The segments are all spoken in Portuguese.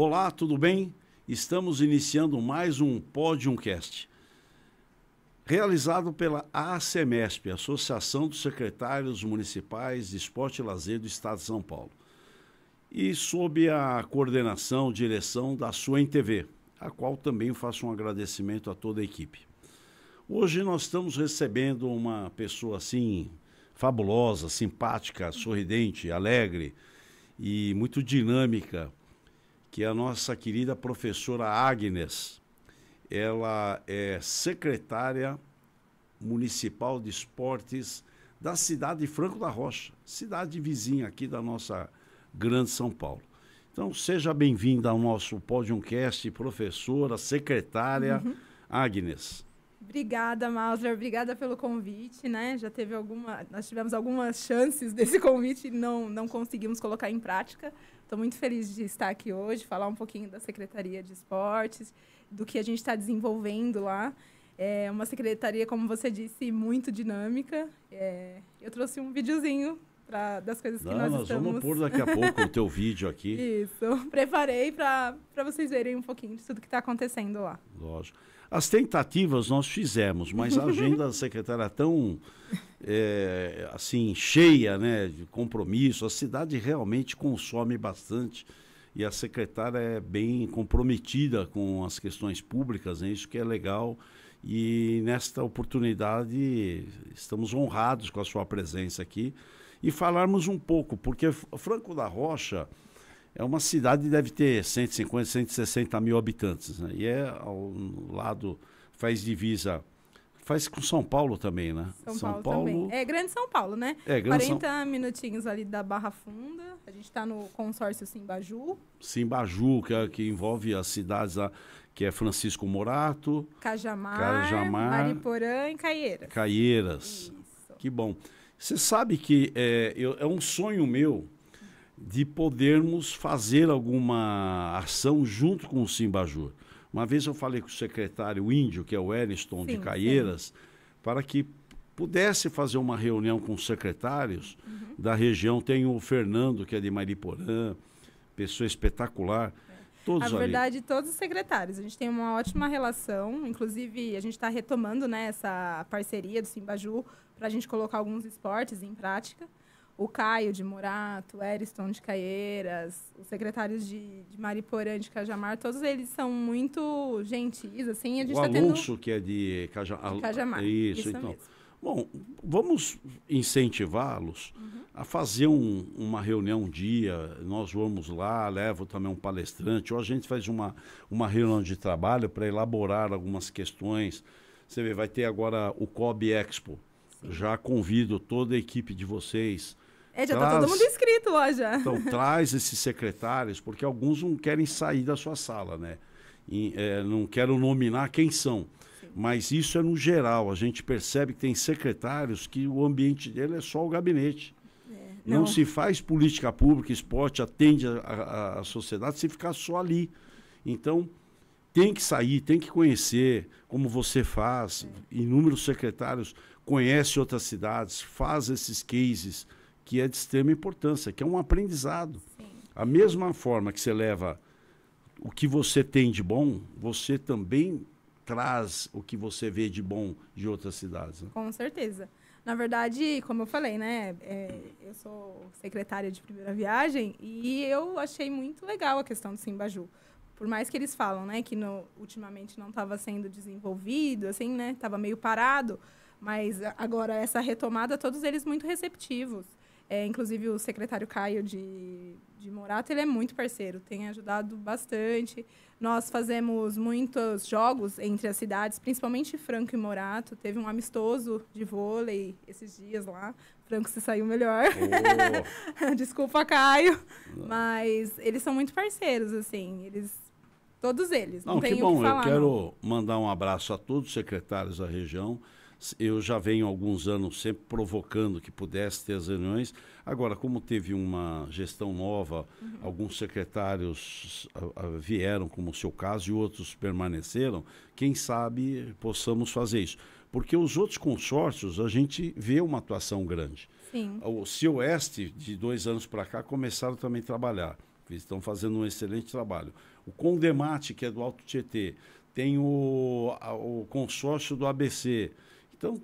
Olá, tudo bem? Estamos iniciando mais um Podiumcast, realizado pela ACMESP, Associação dos Secretários Municipais de Esporte e Lazer do Estado de São Paulo, e sob a coordenação, direção da sua TV, a qual também faço um agradecimento a toda a equipe. Hoje nós estamos recebendo uma pessoa assim fabulosa, simpática, sorridente, alegre e muito dinâmica, que é a nossa querida professora Agnes. Ela é secretária municipal de esportes da cidade de Franco da Rocha, cidade vizinha aqui da nossa grande São Paulo. Então, seja bem-vinda ao nosso Podiumcast, professora, secretária Agnes. Obrigada, Mauser, obrigada pelo convite, né? Nós tivemos algumas chances desse convite e não conseguimos colocar em prática. Estou muito feliz de estar aqui hoje, falar um pouquinho da Secretaria de Esportes, do que a gente está desenvolvendo lá. É uma secretaria, como você disse, muito dinâmica. Eu trouxe um videozinho das coisas que nós estamos... Vamos pôr daqui a pouco o teu vídeo aqui. Isso, preparei para vocês verem um pouquinho de tudo que está acontecendo lá. Lógico. As tentativas nós fizemos, mas a agenda da secretária é tão assim, cheia, né, de compromisso. A cidade realmente consome bastante e a secretária é bem comprometida com as questões públicas, né, isso que é legal. E nesta oportunidade estamos honrados com a sua presença aqui e falarmos um pouco, porque Franco da Rocha é uma cidade que deve ter 150, 160 mil habitantes, né? E ao lado, faz divisa, faz com São Paulo também, né? São Paulo também. É Grande São Paulo, né? 40 minutinhos ali da Barra Funda. A gente está no consórcio Simbaju. Simbaju, que envolve as cidades lá, que é Francisco Morato, Cajamar, Mariporã e Caieiras. Isso. Que bom. Você sabe que é um sonho meu de podermos fazer alguma ação junto com o Simbaju. Uma vez eu falei com o secretário índio, que é o Eriston de Caieiras, para que pudesse fazer uma reunião com os secretários da região. Tem o Fernando, que é de Mariporã, pessoa espetacular. Todos Na verdade, todos os secretários. A gente tem uma ótima relação. Inclusive, a gente está retomando, né, essa parceria do Simbaju para a gente colocar alguns esportes em prática. O Caio de Morato, o Eriston de Caieiras, os secretários de Mariporã, de Cajamar, todos eles são muito gentis, assim. A gente o Alonso, que é de Cajamar. Isso então. Mesmo. Bom, vamos incentivá-los a fazer uma reunião um dia. Nós vamos lá, levo também um palestrante, ou a gente faz uma reunião de trabalho para elaborar algumas questões. Você vê, vai ter agora o COB Expo. Sim. Já convido toda a equipe de vocês. Já está todo mundo inscrito lá já. Então, traz esses secretários, porque alguns não querem sair da sua sala, né? Não quero nominar quem são, mas isso é no geral. A gente percebe que tem secretários que o ambiente dele é só o gabinete. Não se faz política pública, esporte, atende a sociedade se ficar só ali. Então, tem que sair, tem que conhecer, como você faz. Inúmeros secretários conhecem outras cidades, faz esses cases, que é de extrema importância, que é um aprendizado. Sim. A mesma forma que você leva o que você tem de bom, você também traz o que você vê de bom de outras cidades. Né? Com certeza. Na verdade, como eu falei, né, eu sou secretária de primeira viagem e eu achei muito legal a questão do Simbaju. Por mais que eles falam, né, que ultimamente não estava sendo desenvolvido, assim, né, estava meio parado, mas agora essa retomada, todos eles muito receptivos. Inclusive o secretário Caio de Morato, ele é muito parceiro, tem ajudado bastante. Nós fazemos muitos jogos entre as cidades, principalmente Franco e Morato. Teve um amistoso de vôlei esses dias lá. Franco se saiu melhor. Oh. Desculpa, Caio. Mas eles são muito parceiros, assim. Todos eles. Não tem que bom. O que falar, eu quero mandar um abraço a todos os secretários da região. Eu já venho há alguns anos sempre provocando que pudesse ter as reuniões. Agora, como teve uma gestão nova, alguns secretários vieram, como o seu caso, e outros permaneceram, quem sabe possamos fazer isso. Porque os outros consórcios, a gente vê uma atuação grande. Sim. O Cioeste, de 2 anos para cá, começaram também a trabalhar. estão fazendo um excelente trabalho. O Condemate, que é do Alto Tietê, tem o consórcio do ABC. Então,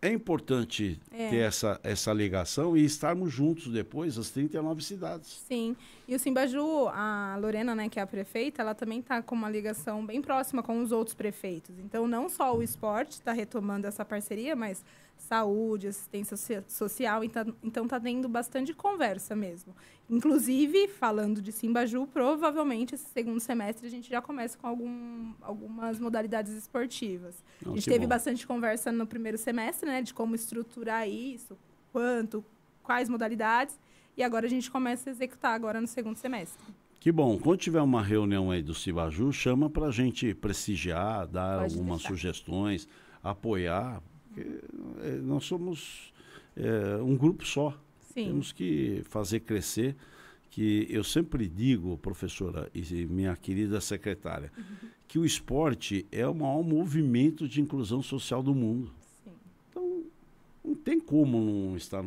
é importante ter essa ligação e estarmos juntos depois, as 39 cidades. Sim. E o Simbaju, a Lorena, né, que é a prefeita, ela também está com uma ligação bem próxima com os outros prefeitos. Então, não só o esporte está retomando essa parceria, mas saúde, assistência social. Então, está tendo bastante conversa mesmo. Inclusive, falando de Simbaju, provavelmente esse segundo semestre a gente já começa com algumas modalidades esportivas. A gente teve bastante conversa no primeiro semestre, né, de como estruturar isso, quais modalidades, e agora a gente começa a executar agora no segundo semestre. Que bom. Quando tiver uma reunião aí do Simbaju, chama para a gente prestigiar, dar algumas sugestões, apoiar, porque nós somos um grupo só. Sim. Temos que fazer crescer, que eu sempre digo, professora e minha querida secretária, que o esporte é o maior movimento de inclusão social do mundo. Sim. Então, não tem como não estar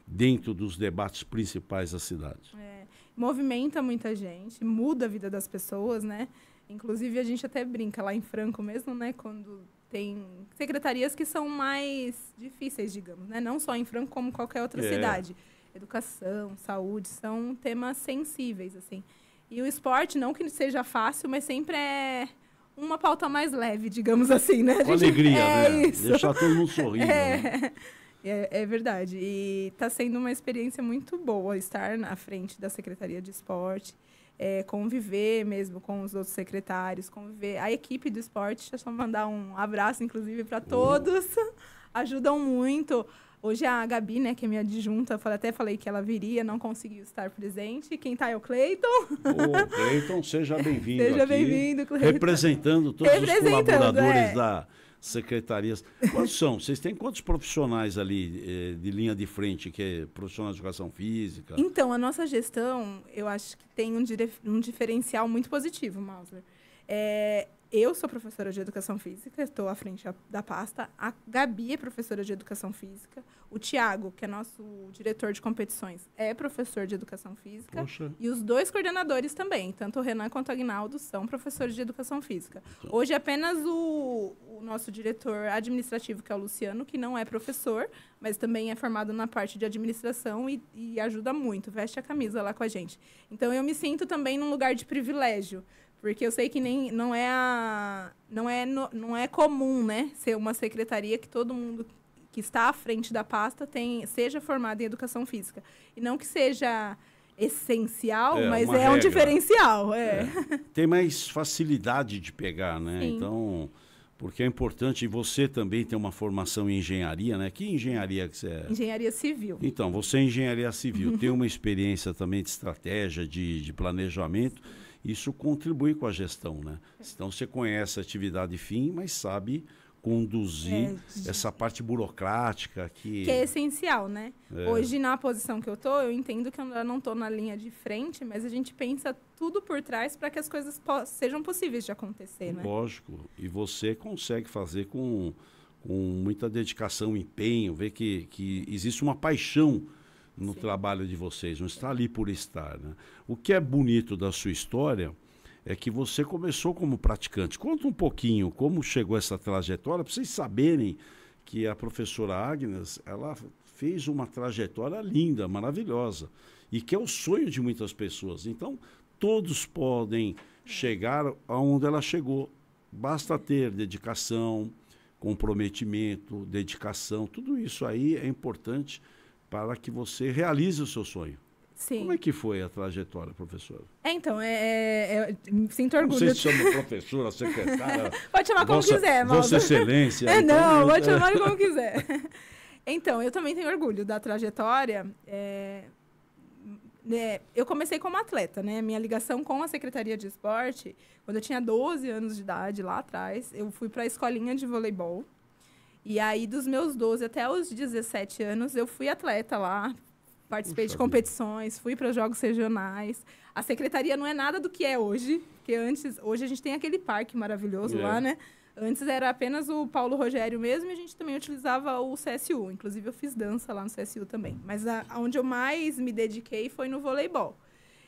dentro dos debates principais da cidade. Movimenta muita gente, muda a vida das pessoas, né? Inclusive, a gente até brinca lá em Franco mesmo, né? Quando tem secretarias que são mais difíceis, digamos, né? Não só em Franco, como qualquer outra cidade. Educação, saúde, são temas sensíveis, assim. E o esporte, não que seja fácil, mas sempre é uma pauta mais leve, digamos assim, né? Com alegria, né? Isso. Deixar todo mundo sorrindo. Né? É verdade. E está sendo uma experiência muito boa estar na frente da Secretaria de Esporte, conviver mesmo com os outros secretários, conviver. A equipe do esporte, deixa eu só mandar um abraço, inclusive, para todos. Ajudam muito. Hoje a Gabi, né, que é minha adjunta, até falei que ela viria, não conseguiu estar presente. Quem está é o Cleiton. Ô, Cleiton, seja bem-vindo. Seja bem-vindo, Cleiton. Representando todos os colaboradores da secretarias. Quantos são? Vocês têm quantos profissionais ali de linha de frente, que é profissionais de educação física? Então, a nossa gestão, eu acho que tem um diferencial muito positivo, Mauser. Eu sou professora de educação física, estou à frente da pasta. A Gabi é professora de educação física. O Tiago, que é nosso diretor de competições, é professor de educação física. Poxa. E os dois coordenadores também, tanto o Renan quanto o Aguinaldo, são professores de educação física. Então. Hoje, apenas o nosso diretor administrativo, que é o Luciano, que não é professor, mas também é formado na parte de administração e ajuda muito, veste a camisa lá com a gente. Então, eu me sinto também num lugar de privilégio, porque eu sei que não é comum, né, ser uma secretaria que todo mundo que está à frente da pasta seja formado em educação física. E não que seja essencial, mas é um diferencial. Tem mais facilidade de pegar, né? Sim. Então, porque é importante, e você também tem uma formação em engenharia, né? Que engenharia que você é? Engenharia civil. Então, você é engenharia civil, tem uma experiência também de estratégia, de planejamento. Isso contribui com a gestão, né? Então, você conhece a atividade fim, mas sabe conduzir essa parte burocrática que é essencial, né? Hoje, na posição que eu estou, eu entendo que eu não estou na linha de frente, mas a gente pensa tudo por trás para que as coisas sejam possíveis de acontecer, né? Lógico. E você consegue fazer com muita dedicação, empenho, ver que existe uma paixão no trabalho de vocês, não está ali por estar, né? O que é bonito da sua história é que você começou como praticante. Conta um pouquinho como chegou essa trajetória, para vocês saberem que a professora Agnes, ela fez uma trajetória linda, maravilhosa, e que é o sonho de muitas pessoas. Então, todos podem chegar aonde ela chegou. Basta ter dedicação, comprometimento, dedicação, tudo isso aí é importante para que você realize o seu sonho. Sim. Como é que foi a trajetória, professora? Então, sinto orgulho. Não sei se chama professora, secretária. Pode chamar como quiser, Vossa Excelência. Não, pode chamar como quiser. Então, eu também tenho orgulho da trajetória. Eu comecei como atleta, né? Minha ligação com a Secretaria de Esporte, quando eu tinha 12 anos de idade, lá atrás, eu fui para a escolinha de voleibol. E aí, dos meus 12 até os 17 anos, eu fui atleta lá. Participei de competições, fui para jogos regionais. A secretaria não é nada do que é hoje, porque hoje a gente tem aquele parque maravilhoso lá, né? Antes era apenas o Paulo Rogério mesmo e a gente também utilizava o CSU. Inclusive, eu fiz dança lá no CSU também. Mas onde eu mais me dediquei foi no voleibol.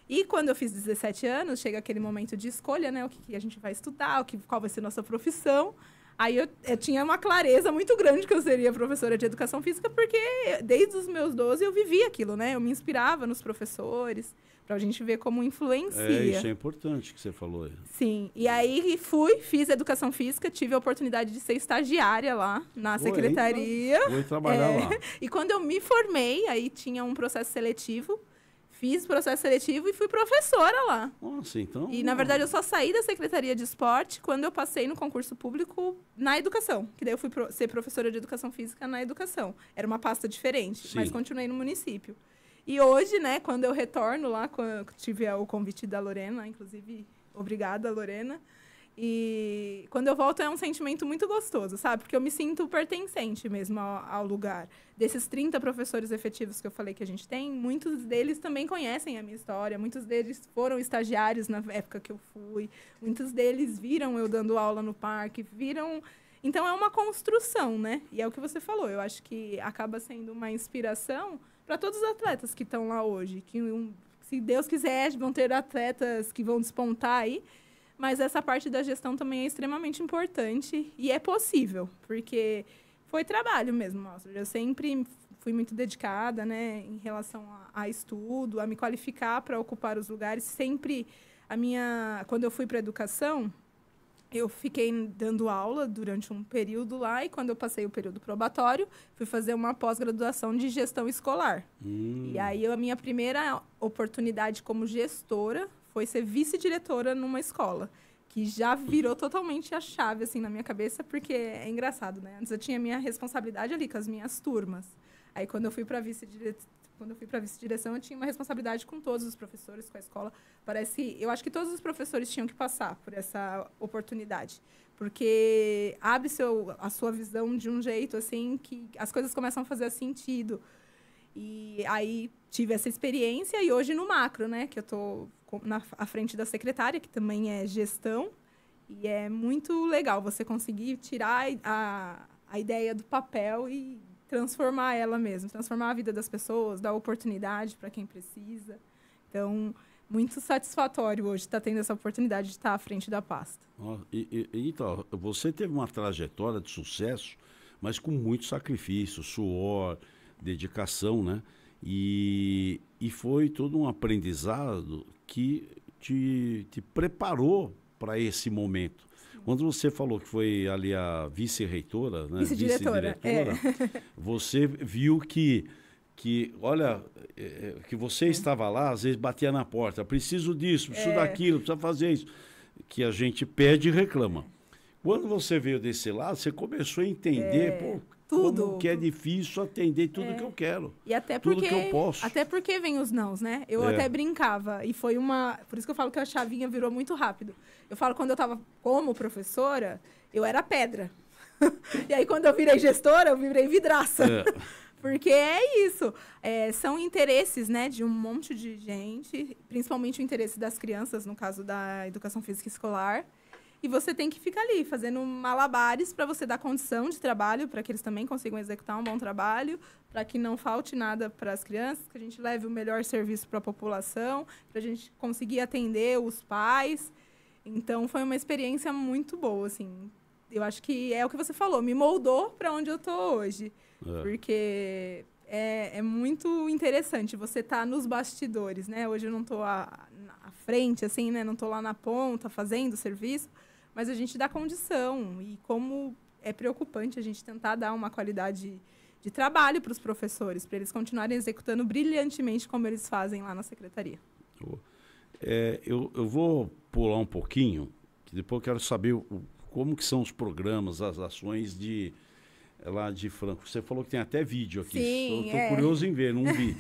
E quando eu fiz 17 anos, chega aquele momento de escolha, né? O que a gente vai estudar, qual vai ser nossa profissão. Aí eu tinha uma clareza muito grande que eu seria professora de educação física, porque desde os meus 12 eu vivia aquilo, né? Eu me inspirava nos professores, para a gente ver como influencia. Isso é importante que você falou aí. Sim. E aí fiz educação física, tive a oportunidade de ser estagiária lá na secretaria. Fui trabalhar lá. E quando eu me formei, aí tinha um processo seletivo. Fiz processo seletivo e fui professora lá. Nossa, então... E, na verdade, eu só saí da Secretaria de Esporte quando eu passei no concurso público na educação. Que daí eu fui ser professora de educação física na educação. Era uma pasta diferente, mas continuei no município. E hoje, né, quando eu retorno lá, quando tive o convite da Lorena, inclusive, obrigada, Lorena. E quando eu volto é um sentimento muito gostoso, sabe? Porque eu me sinto pertencente mesmo ao lugar. Desses 30 professores efetivos que eu falei que a gente tem, muitos deles também conhecem a minha história, muitos deles foram estagiários na época que eu fui, muitos deles viram eu dando aula no parque, viram... Então, é uma construção, né? E é o que você falou, eu acho que acaba sendo uma inspiração para todos os atletas que estão lá hoje, que, se Deus quiser, vão ter atletas que vão despontar aí. Mas essa parte da gestão também é extremamente importante e é possível, porque foi trabalho mesmo, nossa. Eu sempre fui muito dedicada, né, em relação a estudo, a me qualificar para ocupar os lugares. Sempre quando eu fui para a educação, eu fiquei dando aula durante um período lá e quando eu passei o período probatório, fui fazer uma pós-graduação de gestão escolar. E aí a minha primeira oportunidade como gestora foi ser vice-diretora numa escola, que já virou totalmente a chave, assim, na minha cabeça, porque é engraçado, né? Antes eu tinha a minha responsabilidade ali com as minhas turmas. Aí, quando eu fui para vice-direção, eu tinha uma responsabilidade com todos os professores, com a escola. Eu acho que todos os professores tinham que passar por essa oportunidade, porque abre a sua visão de um jeito, assim, que as coisas começam a fazer sentido. E aí tive essa experiência e hoje no macro, né, que eu estou à frente da secretária, que também é gestão, e é muito legal você conseguir tirar a ideia do papel e transformar ela mesmo, transformar a vida das pessoas, dar oportunidade para quem precisa. Então, muito satisfatório hoje estar tendo essa oportunidade de estar à frente da pasta. Então, você teve uma trajetória de sucesso, mas com muito sacrifício, suor, dedicação, né? E foi todo um aprendizado que te preparou para esse momento. Quando você falou que foi ali a vice-reitora, né? Vice-diretora, você viu que olha, que você estava lá, às vezes batia na porta, preciso disso, preciso daquilo, precisa fazer isso, que a gente pede e reclama. Quando você veio desse lado, você começou a entender, como que é difícil atender tudo que eu quero. E até porque, tudo que eu posso. Até porque vem os nãos, né? Eu até brincava. E foi por isso que eu falo que a chavinha virou muito rápido. Eu falo, quando eu estava como professora, eu era pedra. E aí, quando eu virei gestora, eu virei vidraça. Porque é isso. São interesses, né, de um monte de gente, principalmente o interesse das crianças, no caso da educação física escolar. E você tem que ficar ali, fazendo malabares para você dar condição de trabalho, para que eles também consigam executar um bom trabalho, para que não falte nada para as crianças, que a gente leve o melhor serviço para a população, para a gente conseguir atender os pais. Então, foi uma experiência muito boa, assim. Eu acho que é o que você falou, me moldou para onde eu estou hoje. Porque é muito interessante você estar nos bastidores, né? Hoje eu não estou à frente, assim, né? Não estou lá na ponta fazendo o serviço, mas a gente dá condição. E como é preocupante a gente tentar dar uma qualidade de trabalho para os professores, para eles continuarem executando brilhantemente como eles fazem lá na secretaria. Eu vou pular um pouquinho, que depois eu quero saber como que são os programas, as ações lá de Franco. Você falou que tem até vídeo aqui. Sim, estou curioso em ver, não vi.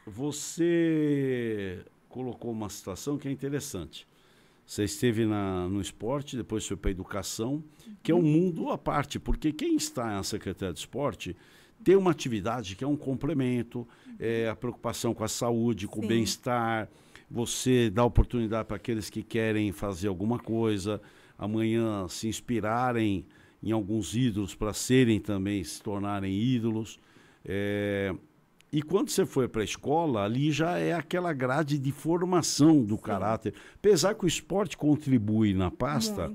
Você colocou uma situação que é interessante. Você esteve no esporte, depois foi para a educação, que é um mundo à parte, porque quem está na Secretaria de Esporte tem uma atividade que é um complemento, a preocupação com a saúde, com o bem-estar, você dá oportunidade para aqueles que querem fazer alguma coisa, amanhã se inspirarem em alguns ídolos para serem também, se tornarem ídolos. E quando você foi para a escola, ali já é aquela grade de formação do caráter. Apesar que o esporte contribui na pasta,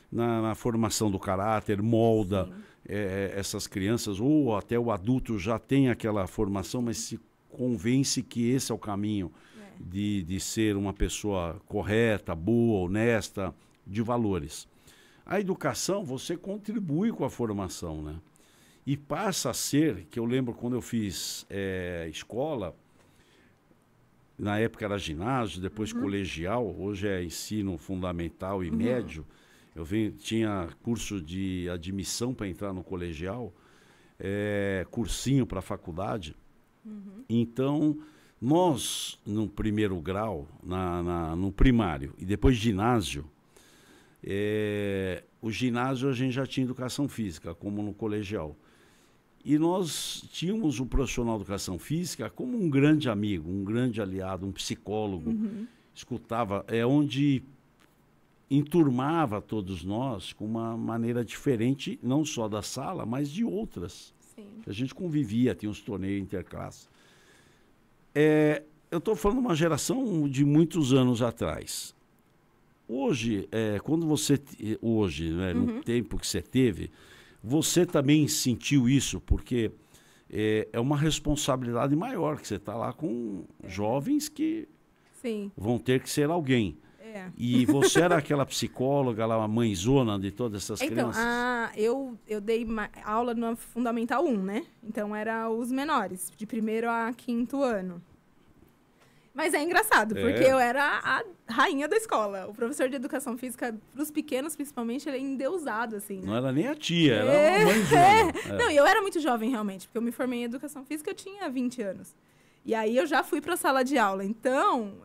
na formação do caráter, molda essas crianças, ou até o adulto já tem aquela formação, mas se convence que esse é o caminho de ser uma pessoa correta, boa, honesta, de valores. A educação, você contribui com a formação, né? E passa a ser, que eu lembro quando eu fiz escola, na época era ginásio, depois colegial, hoje é ensino fundamental e médio. Eu tinha curso de admissão para entrar no colegial, cursinho para faculdade. Então, nós, no primeiro grau, no primário, e depois ginásio, o ginásio a gente já tinha educação física, como no colegial. E nós tínhamos o profissional de educação física como um grande amigo, um grande aliado, um psicólogo. Escutava, onde enturmava todos nós com uma maneira diferente, não só da sala, mas de outras. Sim. A gente convivia, tinha uns torneios interclasse. Eu estou falando de uma geração de muitos anos atrás. Hoje, quando você... Hoje, né, no tempo que você teve, você também sentiu isso, porque é uma responsabilidade maior, que você está lá com jovens que vão ter que ser alguém. E você era aquela psicóloga, lá, a mãezona de todas essas crianças? Eu dei aula no Fundamental 1, né? Então, era os menores, de 1º a 5º ano. Mas é engraçado, porque eu era a rainha da escola. O professor de educação física, para os pequenos, principalmente, ele é endeusado, assim, né? Não era nem a tia, era uma mãezona. Não, eu era muito jovem, realmente, porque eu me formei em educação física, eu tinha 20 anos. E aí, eu já fui para a sala de aula. Então,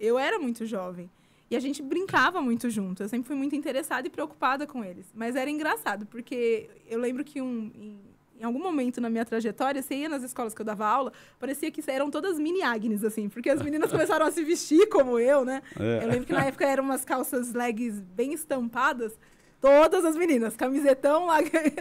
eu era muito jovem. E a gente brincava muito junto. Eu sempre fui muito interessada e preocupada com eles. Mas era engraçado, porque eu lembro que em algum momento na minha trajetória, você ia nas escolas que eu dava aula, parecia que eram todas mini Agnes, assim, porque as meninas começaram a se vestir como eu, né? Eu lembro que na época eram umas calças legs bem estampadas, todas as meninas, camisetão,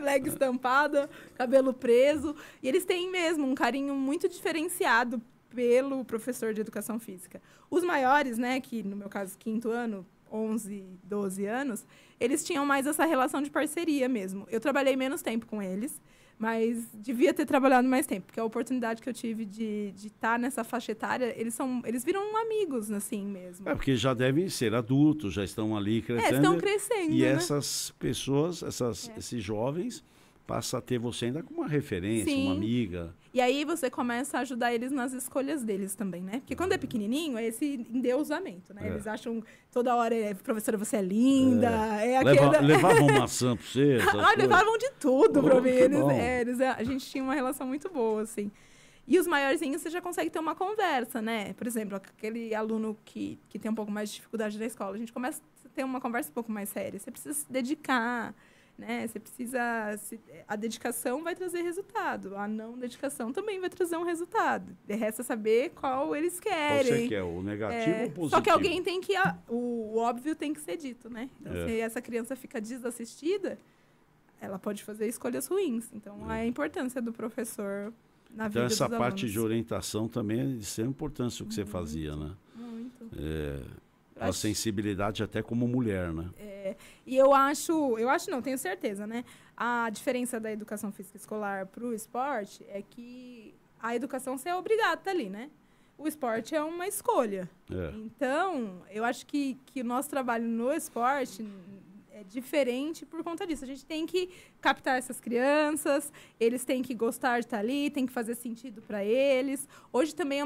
leg estampada, cabelo preso, e eles têm mesmo um carinho muito diferenciado pelo professor de educação física. Os maiores, né, que no meu caso, 5º ano, 11, 12 anos, eles tinham mais essa relação de parceria mesmo. Eu trabalhei menos tempo com eles, mas devia ter trabalhado mais tempo, porque a oportunidade que eu tive de estar nessa faixa etária, eles viram amigos, assim mesmo. Porque já devem ser adultos, já estão ali crescendo. Estão crescendo, E né? essas pessoas, esses jovens, passam a ter você ainda como uma referência, uma amiga. E aí você começa a ajudar eles nas escolhas deles também, né? Porque quando é pequenininho, é esse endeusamento, né? Eles acham toda hora, professora, você é linda. Levavam maçã pra você? Levavam de tudo pra mim. A gente tinha uma relação muito boa, assim. E os maiorzinhos, você já consegue ter uma conversa, né? Por exemplo, aquele aluno que tem um pouco mais de dificuldade na escola, a gente começa a ter uma conversa um pouco mais séria. Você precisa se dedicar, né? Você precisa... A dedicação vai trazer resultado. A não dedicação também vai trazer um resultado. Resta saber qual eles querem. Qual você quer, o negativo ou o positivo? Só que alguém tem que... O óbvio tem que ser dito, né? Então, se essa criança fica desassistida, ela pode fazer escolhas ruins. Então, a importância do professor na vida dos alunos. Então, essa parte de orientação também é de extrema importância o que você fazia, né? Muito. A sensibilidade até como mulher, né? E eu acho não, tenho certeza, né? A diferença da educação física escolar para o esporte é que a educação você é obrigado a estar ali, né? O esporte é uma escolha. Então, eu acho que o nosso trabalho no esporte é diferente por conta disso. A gente tem que captar essas crianças, eles têm que gostar de estar ali, tem que fazer sentido para eles. Hoje também é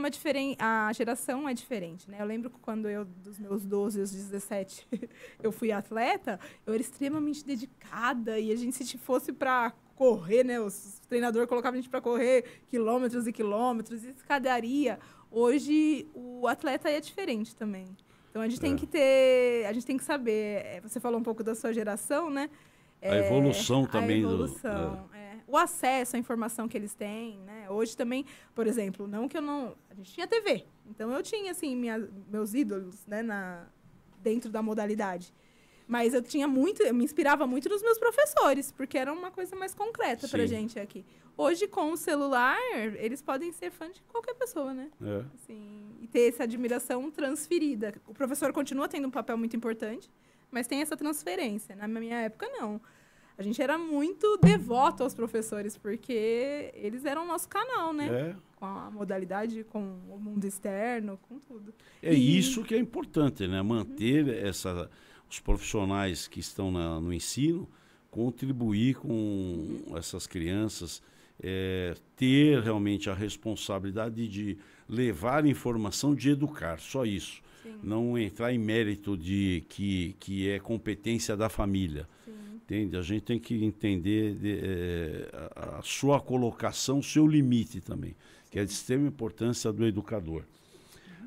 a geração é diferente, né? Eu lembro que quando dos meus 12 aos 17, eu fui atleta, eu era extremamente dedicada e a gente, se fosse para correr, né? O treinador colocava a gente para correr quilômetros e quilômetros, e escadaria. Hoje, o atleta é diferente também. Então, a gente tem que saber. Você falou um pouco da sua geração, né? A evolução também. O acesso à informação que eles têm, né? Hoje também, por exemplo, a gente tinha TV. Então, eu tinha, assim, meus ídolos, né? Dentro da modalidade. Mas eu me inspirava muito nos meus professores, porque era uma coisa mais concreta pra gente aqui. Hoje, com o celular, eles podem ser fã de qualquer pessoa, né? Assim, e ter essa admiração transferida. O professor continua tendo um papel muito importante, mas tem essa transferência. Na minha época, não. A gente era muito devoto aos professores, porque eles eram o nosso canal, né? Com a modalidade, com o mundo externo, com tudo. Isso que é importante, né? Manter os profissionais que estão no ensino, contribuir com essas crianças, ter realmente a responsabilidade de levar informação, de educar, só isso. Sim. Não entrar em mérito de que é competência da família. Sim. Entende? A gente tem que entender a sua colocação, o seu limite também, que é de extrema importância do educador.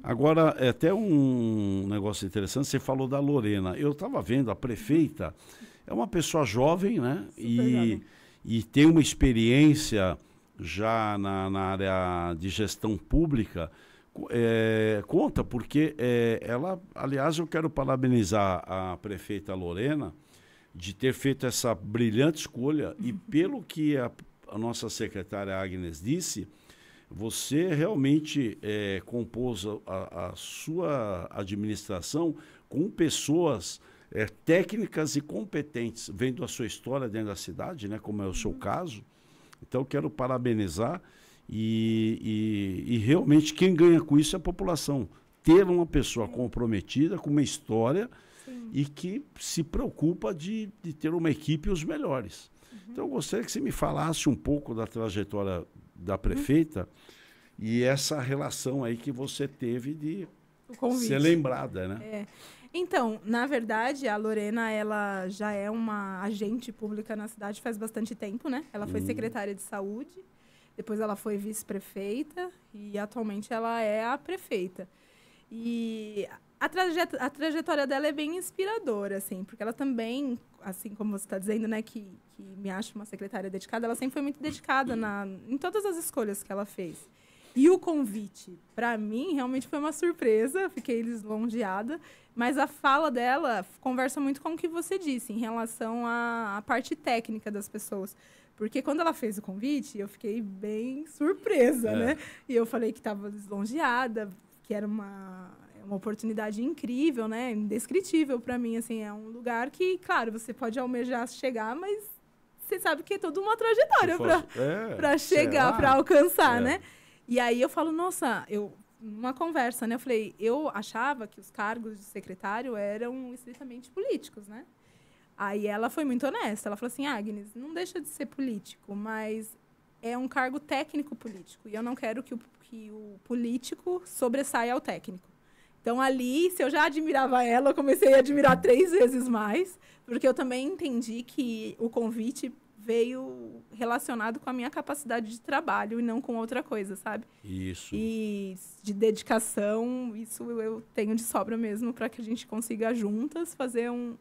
Agora, até um negócio interessante, você falou da Lorena. Eu estava vendo, a prefeita é uma pessoa jovem, né? E tem uma experiência já na área de gestão pública. Conta, porque ela, aliás, eu quero parabenizar a prefeita Lorena de ter feito essa brilhante escolha e pelo que a nossa secretária Agnes disse, você realmente compôs a sua administração com pessoas técnicas e competentes, vendo a sua história dentro da cidade, né, como é o seu caso. Então, quero parabenizar e realmente quem ganha com isso é a população. Ter uma pessoa comprometida com uma história e que se preocupa de ter uma equipe os melhores. Então, eu gostaria que você me falasse um pouco da trajetória da prefeita e essa relação aí que você teve de ser lembrada, né? Então, na verdade, a Lorena, ela já é uma agente pública na cidade faz bastante tempo, né? Ela foi secretária de saúde, depois ela foi vice-prefeita e atualmente ela é a prefeita. E a trajetória dela é bem inspiradora, assim, porque ela também, assim como você está dizendo, né, que me acha uma secretária dedicada, ela sempre foi muito dedicada em todas as escolhas que ela fez. E o convite, para mim, realmente foi uma surpresa, fiquei lisonjeada, mas a fala dela conversa muito com o que você disse em relação à parte técnica das pessoas. Porque quando ela fez o convite, eu fiquei bem surpresa, né? E eu falei que estava lisonjeada, que era uma oportunidade incrível, né? Indescritível para mim, assim, é um lugar que, claro, você pode almejar chegar, mas você sabe que é toda uma trajetória para chegar, para alcançar, né? E aí eu falo, nossa, numa conversa, né? Eu falei, eu achava que os cargos de secretário eram estritamente políticos, né? Aí ela foi muito honesta, ela falou assim, Agnes, não deixa de ser político, mas é um cargo técnico político, e eu não quero que o político sobressaia ao técnico. Então, ali, se eu já admirava ela, eu comecei a admirar 3 vezes mais, porque eu também entendi que o convite veio relacionado com a minha capacidade de trabalho e não com outra coisa, sabe? Isso. E de dedicação, isso eu tenho de sobra mesmo para que a gente consiga juntas fazer o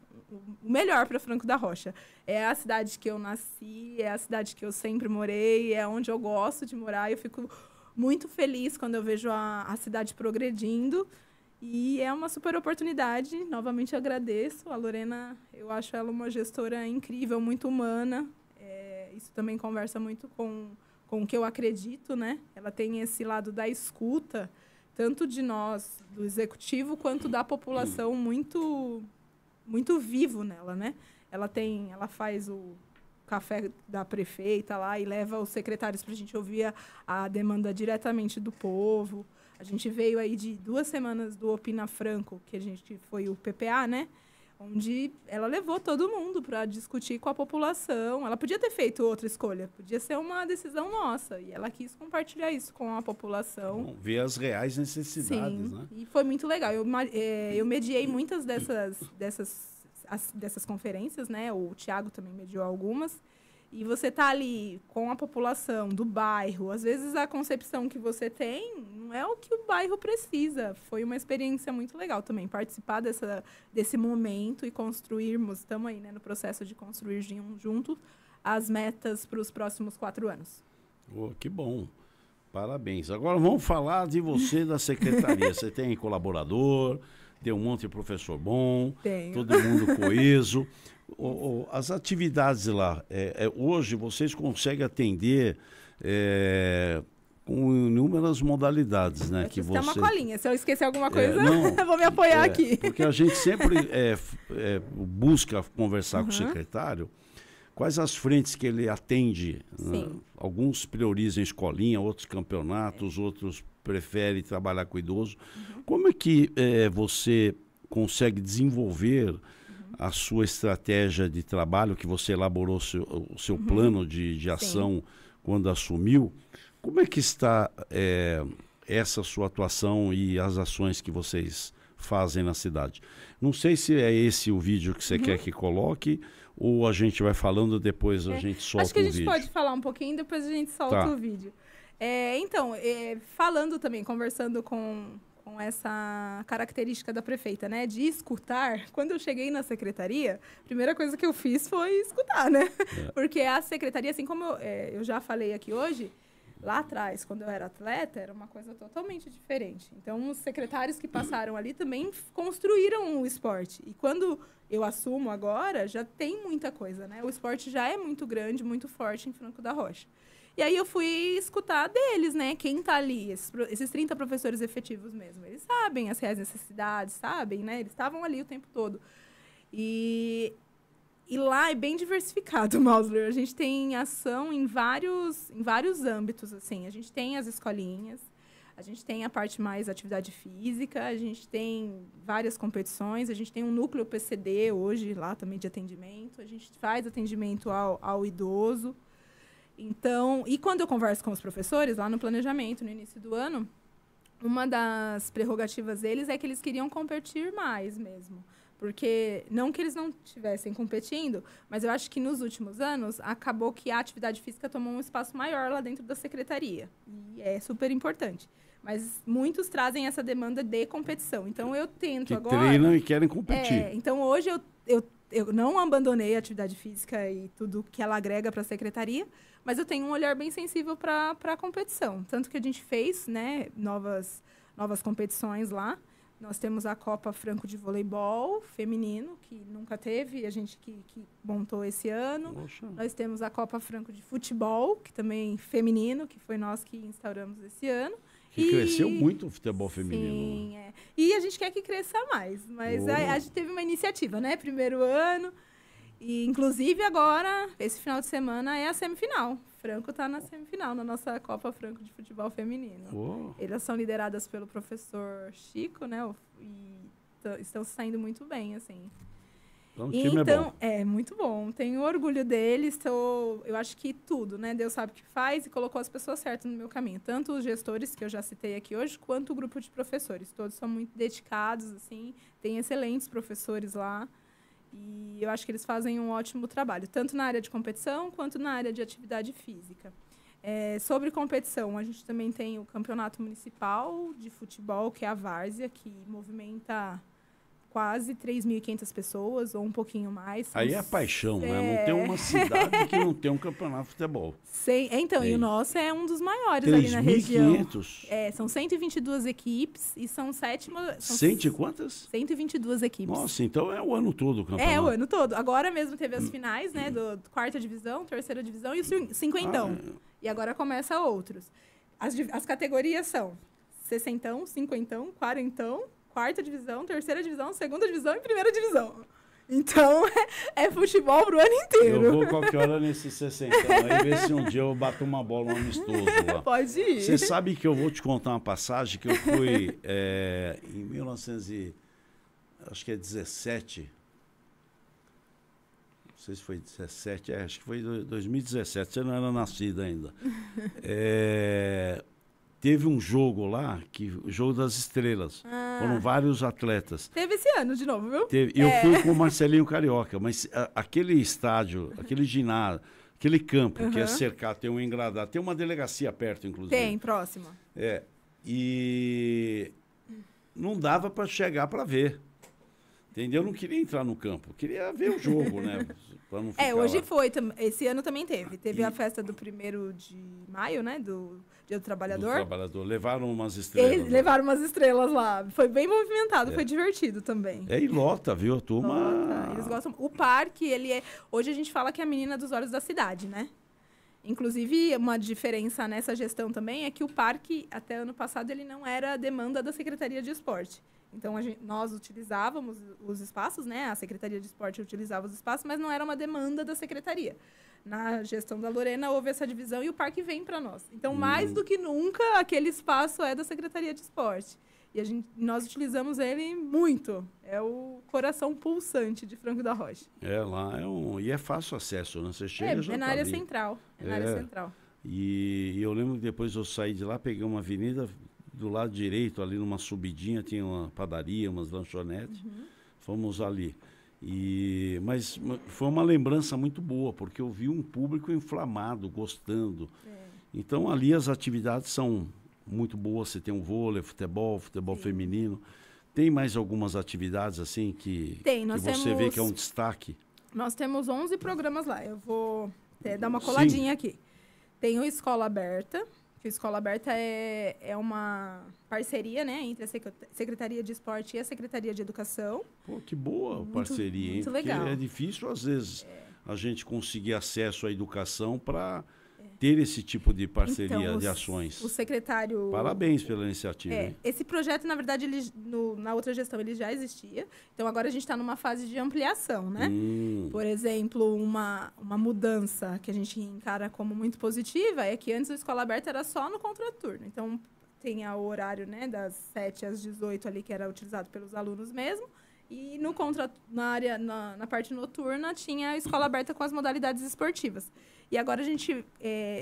melhor para Franco da Rocha. É a cidade que eu nasci, é a cidade que eu sempre morei, é onde eu gosto de morar. Eu fico muito feliz quando eu vejo a cidade progredindo. E é uma super oportunidade. Novamente agradeço. A Lorena, eu acho ela uma gestora incrível, muito humana. Isso também conversa muito com o que eu acredito, né? Ela tem esse lado da escuta, tanto de nós, do executivo, quanto da população, muito, muito vivo nela, né? Ela faz o café da prefeita lá e leva os secretários para a gente ouvir a demanda diretamente do povo. A gente veio aí de 2 semanas do Opina Franco, que a gente foi o PPA, né? Onde ela levou todo mundo para discutir com a população. Ela podia ter feito outra escolha, podia ser uma decisão nossa. E ela quis compartilhar isso com a população. Bom, ver as reais necessidades, né? E foi muito legal. Eu mediei muitas dessas conferências, né? O Thiago também mediou algumas. E você tá ali com a população do bairro, às vezes a concepção que você tem não é o que o bairro precisa. Foi uma experiência muito legal também, participar desse momento e construirmos, estamos aí, né, no processo de construir junto as metas para os próximos 4 anos. Oh, que bom, parabéns. Agora vamos falar de você da secretaria. Você tem colaborador, tem um monte de professor bom, Tenho. todo mundo coeso. As atividades lá, hoje vocês conseguem atender com inúmeras modalidades, né? Que Tem você... uma colinha, se eu esquecer alguma coisa, não, eu vou me apoiar aqui. Porque a gente sempre busca conversar com o secretário. Quais as frentes que ele atende? Né? Alguns priorizam escolinha, outros campeonatos, outros preferem trabalhar com idoso. Como é que você consegue desenvolver a sua estratégia de trabalho, que você elaborou o seu plano de ação quando assumiu? Como é que está essa sua atuação e as ações que vocês fazem na cidade? Não sei se é esse o vídeo que você quer que coloque, ou a gente vai falando, depois a gente solta o vídeo. Acho que a gente pode falar um pouquinho, depois a gente solta o vídeo. Então, falando também, conversando com essa característica da prefeita, né, de escutar, quando eu cheguei na secretaria, a primeira coisa que eu fiz foi escutar, né? Porque a secretaria, assim como eu já falei aqui hoje, lá atrás, quando eu era atleta, era uma coisa totalmente diferente. Então, os secretários que passaram ali também construíram o esporte. E quando eu assumo agora, já tem muita coisa, né? O esporte já é muito grande, muito forte em Franco da Rocha. E aí eu fui escutar deles, né? Quem tá ali, esses 30 professores efetivos mesmo. Eles sabem as reais necessidades, sabem, né? Eles estavam ali o tempo todo. E lá é bem diversificado, Mausler. A gente tem ação em vários âmbitos, assim. A gente tem as escolinhas, a gente tem a parte mais atividade física, a gente tem várias competições, a gente tem um núcleo PCD hoje lá também de atendimento, a gente faz atendimento ao idoso. Então, e quando eu converso com os professores, lá no planejamento, no início do ano, uma das prerrogativas deles é que eles queriam competir mais mesmo. Porque, não que eles não estivessem competindo, mas eu acho que nos últimos anos acabou que a atividade física tomou um espaço maior lá dentro da secretaria. E é super importante. Mas muitos trazem essa demanda de competição. Então, eu tento agora... Que treinam e querem competir. Então, hoje eu não abandonei a atividade física e tudo que ela agrega para a secretaria, mas eu tenho um olhar bem sensível para a competição. Tanto que a gente fez, né, novas competições lá. Nós temos a Copa Franco de Voleibol feminino, que nunca teve, a gente que montou esse ano. Poxa. Nós temos a Copa Franco de Futebol, que também feminino, que foi nós que instauramos esse ano. Que cresceu muito o futebol feminino. Sim, E a gente quer que cresça mais, mas a gente teve uma iniciativa, né? Primeiro ano, e inclusive agora, esse final de semana é a semifinal. Franco está na semifinal, na nossa Copa Franco de Futebol Feminino. Elas são lideradas pelo professor Chico, né? E estão saindo muito bem, assim. Então, o time é bom. Muito bom. Tenho orgulho deles. Eu acho que tudo, né? Deus sabe o que faz e colocou as pessoas certas no meu caminho. Tanto os gestores, que eu já citei aqui hoje, quanto o grupo de professores. Todos são muito dedicados, assim. Tem excelentes professores lá. E eu acho que eles fazem um ótimo trabalho, tanto na área de competição, quanto na área de atividade física. Sobre competição, a gente também tem o Campeonato Municipal de Futebol, que é a Várzea, que movimenta quase 3.500 pessoas, ou um pouquinho mais. Aí é paixão, né? Não tem uma cidade que não tem um campeonato de futebol. E o nosso é um dos maiores ali na região. 3.500? São 122 equipes e são quantas? 122 equipes. Nossa, então é o ano todo o campeonato. É, o ano todo. Agora mesmo teve as finais, né? Do quarta divisão, terceira divisão e o cinquentão. E agora começa outros. As categorias são 60, 50, 40... quarta divisão, terceira divisão, segunda divisão e primeira divisão. Então, é futebol pro ano inteiro. Eu vou qualquer hora nesse 60, aí ver se um dia eu bato uma bola, um amistoso lá. Pode ir. Você sabe que eu vou te contar uma passagem que eu fui em 1917. Não sei se foi 17, acho que foi 2017, você não era nascido ainda. Teve um jogo lá, o Jogo das Estrelas. Foram vários atletas. Teve esse ano de novo, viu? Eu fui com o Marcelinho Carioca, mas aquele estádio, aquele ginásio, aquele campo que é cercado, tem um engradado, tem uma delegacia perto, inclusive. Tem, próxima. E não dava para chegar para ver. Entendeu? Eu não queria entrar no campo, eu queria ver o jogo, né? Pra não ficar Hoje lá. foi, esse ano também teve. Teve a festa do 1º de maio, né? Do Dia do Trabalhador. Do trabalhador. Levaram umas estrelas. Eles levaram umas estrelas lá. Foi bem movimentado, foi divertido também. E lota, viu? A turma... Lota. Eles gostam. O parque, ele é... Hoje a gente fala que é a menina dos olhos da cidade, né? Inclusive, uma diferença nessa gestão também é que o parque, até ano passado, ele não era demanda da Secretaria de Esporte. Então, nós utilizávamos os espaços, né? A Secretaria de Esporte utilizava os espaços, mas não era uma demanda da Secretaria. Na gestão da Lorena, houve essa divisão e o parque vem para nós. Então, mais do que nunca, aquele espaço é da Secretaria de Esporte. E nós utilizamos ele muito. É o coração pulsante de Franco da Rocha. Lá e é fácil acesso, né? Você chega já na tá área ali. central. Na área central. E eu lembro que depois eu saí de lá, peguei uma avenida do lado direito, ali numa subidinha, tinha uma padaria, umas lanchonetes. Fomos ali. Mas foi uma lembrança muito boa, porque eu vi um público inflamado, gostando. Então, ali as atividades são muito boas. Você tem o vôlei, futebol feminino. Tem mais algumas atividades assim que você vê que é um destaque? Nós temos 11 programas lá. Eu vou dar uma coladinha aqui. Tem o Escola Aberta, que o Escola Aberta é uma parceria, né, entre a Secretaria de Esporte e a Secretaria de Educação. Pô, que boa parceria, hein? Muito legal. Porque é difícil, às vezes, a gente conseguir acesso à educação para ter esse tipo de parceria, de ações. O secretário... Parabéns pela iniciativa. Hein? Esse projeto, na verdade, na outra gestão ele já existia. Então, agora a gente está numa fase de ampliação, né? Por exemplo, uma mudança que a gente encara como muito positiva é que antes a Escola Aberta era só no contraturno. Então, tem o horário, né, das 7 às 18 ali, que era utilizado pelos alunos mesmo. E na parte noturna tinha a Escola Aberta com as modalidades esportivas. E agora a gente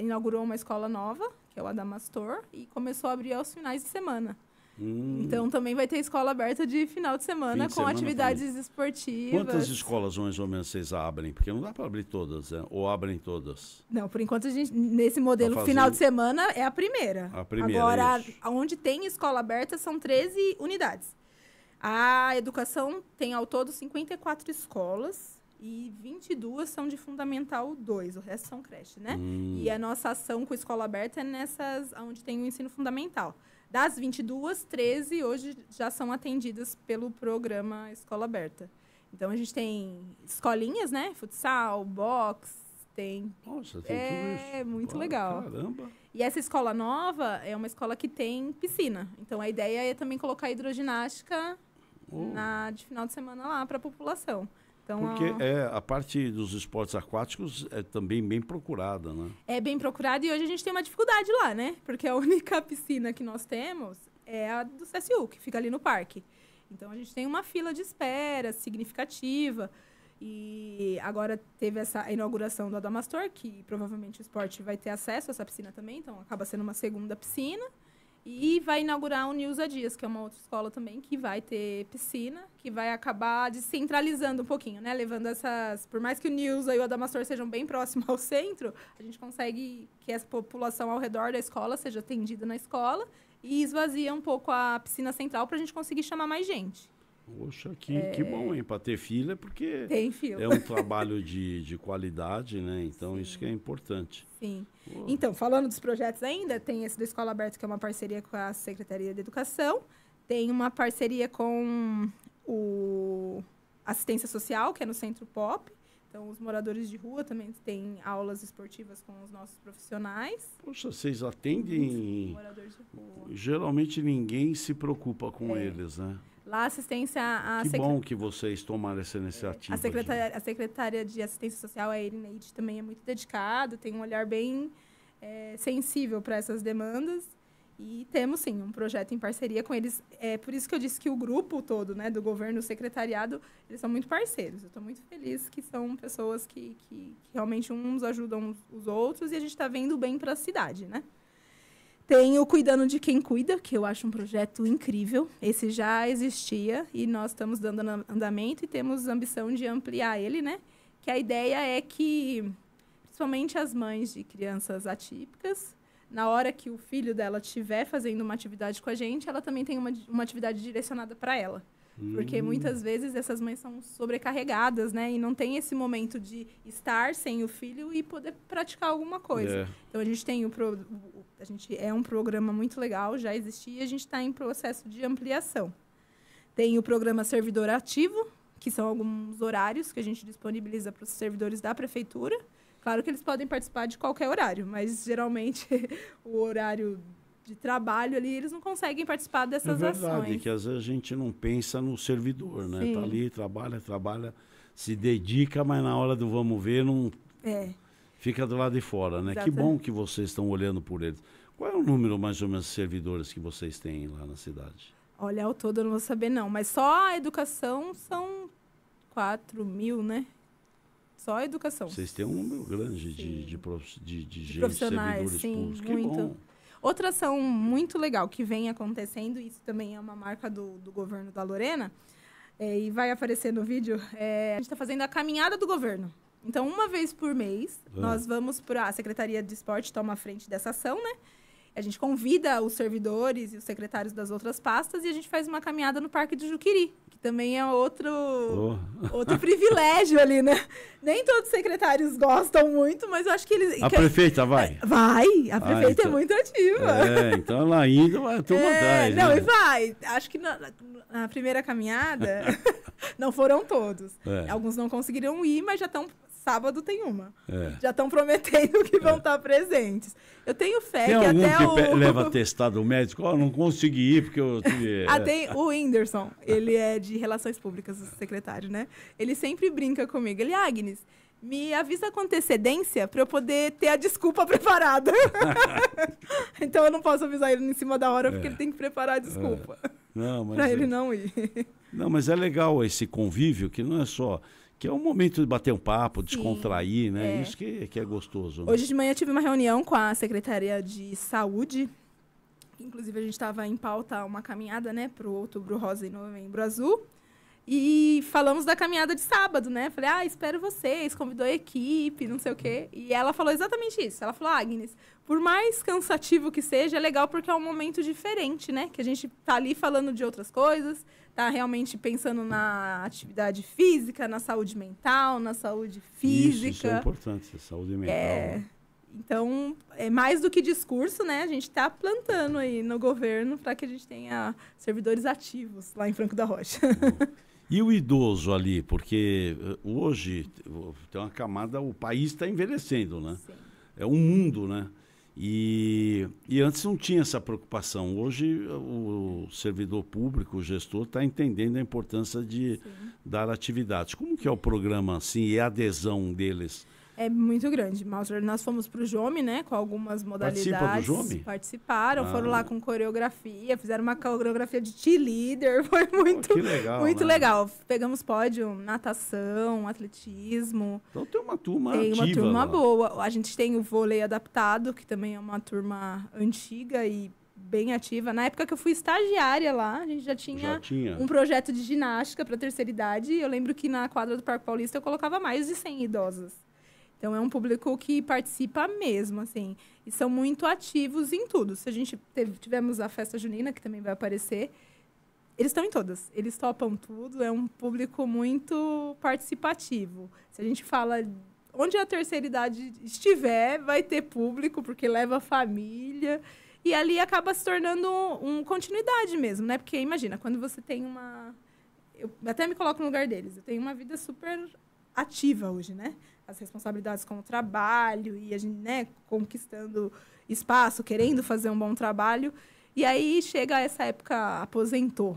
inaugurou uma escola nova, que é o Adamastor, e começou a abrir aos finais de semana. Então também vai ter escola aberta de final de semana com atividades esportivas. Quantas escolas mais ou menos vocês abrem? Porque não dá para abrir todas, né? Ou abrem todas? Não, por enquanto a gente, nesse modelo final de semana é a primeira. A primeira. Agora, onde tem escola aberta são 13 unidades. A educação tem ao todo 54 escolas e 22 são de Fundamental 2, o resto são creche, né? E a nossa ação com escola aberta é nessas onde tem o ensino fundamental. Das 22, 13 hoje já são atendidas pelo programa Escola Aberta. Então, a gente tem escolinhas, né? Futsal, boxe, tem... Nossa, tem tudo isso. É muito legal. Caramba! E essa escola nova é uma escola que tem piscina. Então, a ideia é também colocar hidroginástica de final de semana lá para a população. Então, porque a parte dos esportes aquáticos é também bem procurada, né? É bem procurada e hoje a gente tem uma dificuldade lá, né? Porque a única piscina que nós temos é a do CSU, que fica ali no parque. Então, a gente tem uma fila de espera significativa. E agora teve a inauguração do Adamastor, que provavelmente o esporte vai ter acesso a essa piscina também. Então, acaba sendo uma segunda piscina. E vai inaugurar o Nilza Dias, que é uma outra escola também, que vai ter piscina, que vai acabar descentralizando um pouquinho, né? Levando essas... Por mais que o Nilza e o Adamastor sejam bem próximos ao centro, a gente consegue que essa população ao redor da escola seja atendida na escola e esvazia um pouco a piscina central para a gente conseguir chamar mais gente. Poxa, que bom, hein? Para ter fila, porque tem fila. É um trabalho de qualidade, né? Então, isso que é importante. Sim. Então, falando dos projetos ainda, tem esse da Escola Aberta, que é uma parceria com a Secretaria de Educação. Tem uma parceria com o Assistência Social, que é no Centro Pop. Então, os moradores de rua também têm aulas esportivas com os nossos profissionais. Poxa, vocês atendem... Moradores de rua. Geralmente, ninguém se preocupa com eles, né? Lá, a assistência... Que bom que vocês tomaram essa iniciativa. A secretária de Assistência Social, a Irineide, também é muito dedicada, tem um olhar bem sensível para essas demandas. E temos, sim, um projeto em parceria com eles. É por isso que eu disse que o grupo todo, né, do governo, o secretariado, eles são muito parceiros. Eu estou muito feliz que são pessoas que realmente uns ajudam os outros e a gente está vendo bem para a cidade, né? Tem o Cuidando de Quem Cuida, que eu acho um projeto incrível. Esse já existia e nós estamos dando andamento e temos a ambição de ampliar ele, né? Que a ideia é que, principalmente as mães de crianças atípicas, na hora que o filho dela estiver fazendo uma atividade com a gente, ela também tem uma atividade direcionada para ela. Porque muitas vezes essas mães são sobrecarregadas, né? E não tem esse momento de estar sem o filho e poder praticar alguma coisa. Então, a gente tem é um programa muito legal, já existia, e a gente está em processo de ampliação. Tem o programa Servidor Ativo, que são alguns horários que a gente disponibiliza para os servidores da prefeitura. Claro que eles podem participar de qualquer horário, mas geralmente o horário de trabalho ali, eles não conseguem participar dessas ações. É verdade, que às vezes a gente não pensa no servidor, né? Tá ali, trabalha, se dedica, mas na hora do vamos ver, não fica do lado de fora, né? Que bom que vocês estão olhando por eles. Qual é o número, mais ou menos, de servidores que vocês têm lá na cidade? Olha, ao todo eu não vou saber, não. Mas só a educação são 4.000, né? Só a educação. Vocês têm um número grande de gente, profissionais, servidores sim, públicos. muito. Que bom. Outra ação muito legal que vem acontecendo, isso também é uma marca do governo da Lorena, e vai aparecer no vídeo, a gente está fazendo a caminhada do governo. Então, uma vez por mês, nós vamos para a Secretaria de Esporte, toma a frente dessa ação, né? A gente convida os servidores e os secretários das outras pastas e a gente faz uma caminhada no Parque do Juqueri, que também é outro privilégio ali, né? Nem todos os secretários gostam muito, mas eu acho que eles... A prefeita vai? Vai, a prefeita é muito ativa. Então ela ainda vai ter uma idade. Não, né? e vai. Acho que na primeira caminhada não foram todos. Alguns não conseguiram ir, mas já estão... Sábado tem uma. Já estão prometendo que vão estar presentes. Eu tenho fé tem que algum até que leva atestado médico? Não consegui ir porque eu tive... tem o Whindersson. Ele é de Relações Públicas, o secretário, né? Ele sempre brinca comigo. Ele, Agnes, me avisa com antecedência para eu poder ter a desculpa preparada. Então eu não posso avisar ele em cima da hora porque ele tem que preparar a desculpa. Para ele não ir. Não, mas é legal esse convívio que não é só... Que é um momento de bater um papo, descontrair, né? Isso que é gostoso. Né? Hoje de manhã eu tive uma reunião com a Secretaria de Saúde. Inclusive, a gente estava em pauta uma caminhada, né? Para o Outubro Rosa e Novembro Azul. E falamos da caminhada de sábado, né? Falei, espero vocês, convidou a equipe, não sei o quê. E ela falou exatamente isso. Ela falou, Agnes, por mais cansativo que seja, é legal porque é um momento diferente, né? Que a gente tá ali falando de outras coisas, tá realmente pensando na atividade física, na saúde mental, na saúde física. Isso é importante, a saúde mental. Né? Então, é mais do que discurso, né? A gente está plantando aí no governo para que a gente tenha servidores ativos lá em Franco da Rocha. E o idoso ali, porque hoje tem uma camada, o país está envelhecendo, né? Sim. É um mundo, né? E antes não tinha essa preocupação. Hoje o servidor público, o gestor, está entendendo a importância de dar atividades. Como que é o programa assim e a adesão deles? É muito grande. Nós fomos para o Jome, né? Com algumas modalidades. Participa do Jome? Participaram, foram lá com coreografia, fizeram uma coreografia de cheerleader. Foi muito, legal, muito né? legal. Pegamos pódio, natação, atletismo. Então tem uma turma ativa. Tem uma turma lá. boa. A gente tem o vôlei adaptado, que também é uma turma antiga e bem ativa. Na época que eu fui estagiária lá, a gente já tinha um projeto de ginástica para a terceira idade. Eu lembro que na quadra do Parque Paulista eu colocava mais de 100 idosas. Então, é um público que participa mesmo, assim. E são muito ativos em tudo. Se a gente tivemos a festa junina, que também vai aparecer, eles estão em todas. Eles topam tudo. É um público muito participativo. Se a gente fala onde a terceira idade estiver, vai ter público, porque leva a família. E ali acaba se tornando uma continuidade mesmo, né? Porque, imagina, quando você tem uma... Eu até me coloco no lugar deles. Eu tenho uma vida super ativa hoje, né? As responsabilidades com o trabalho e a gente, né, conquistando espaço, querendo fazer um bom trabalho. E aí chega essa época, aposentou.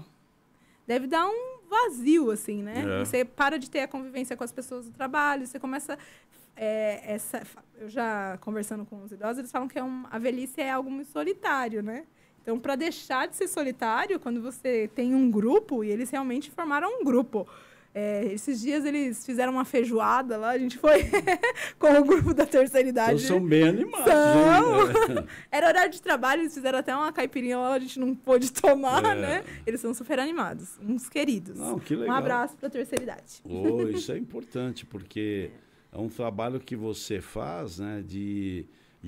Deve dar um vazio, assim, né? Você para de ter a convivência com as pessoas do trabalho, você começa... eu já conversando com os idosos, eles falam que a velhice é algo muito solitário, né? Então, para deixar de ser solitário, quando você tem um grupo, e eles realmente formaram um grupo... esses dias eles fizeram uma feijoada lá, a gente foi com o grupo da terceira idade. Então são bem animados. Era horário de trabalho, eles fizeram até uma caipirinha lá, a gente não pôde tomar, né? Eles são super animados, uns queridos. Não, que legal. Um abraço para a terceira idade. Isso é importante, porque é um trabalho que você faz, né, de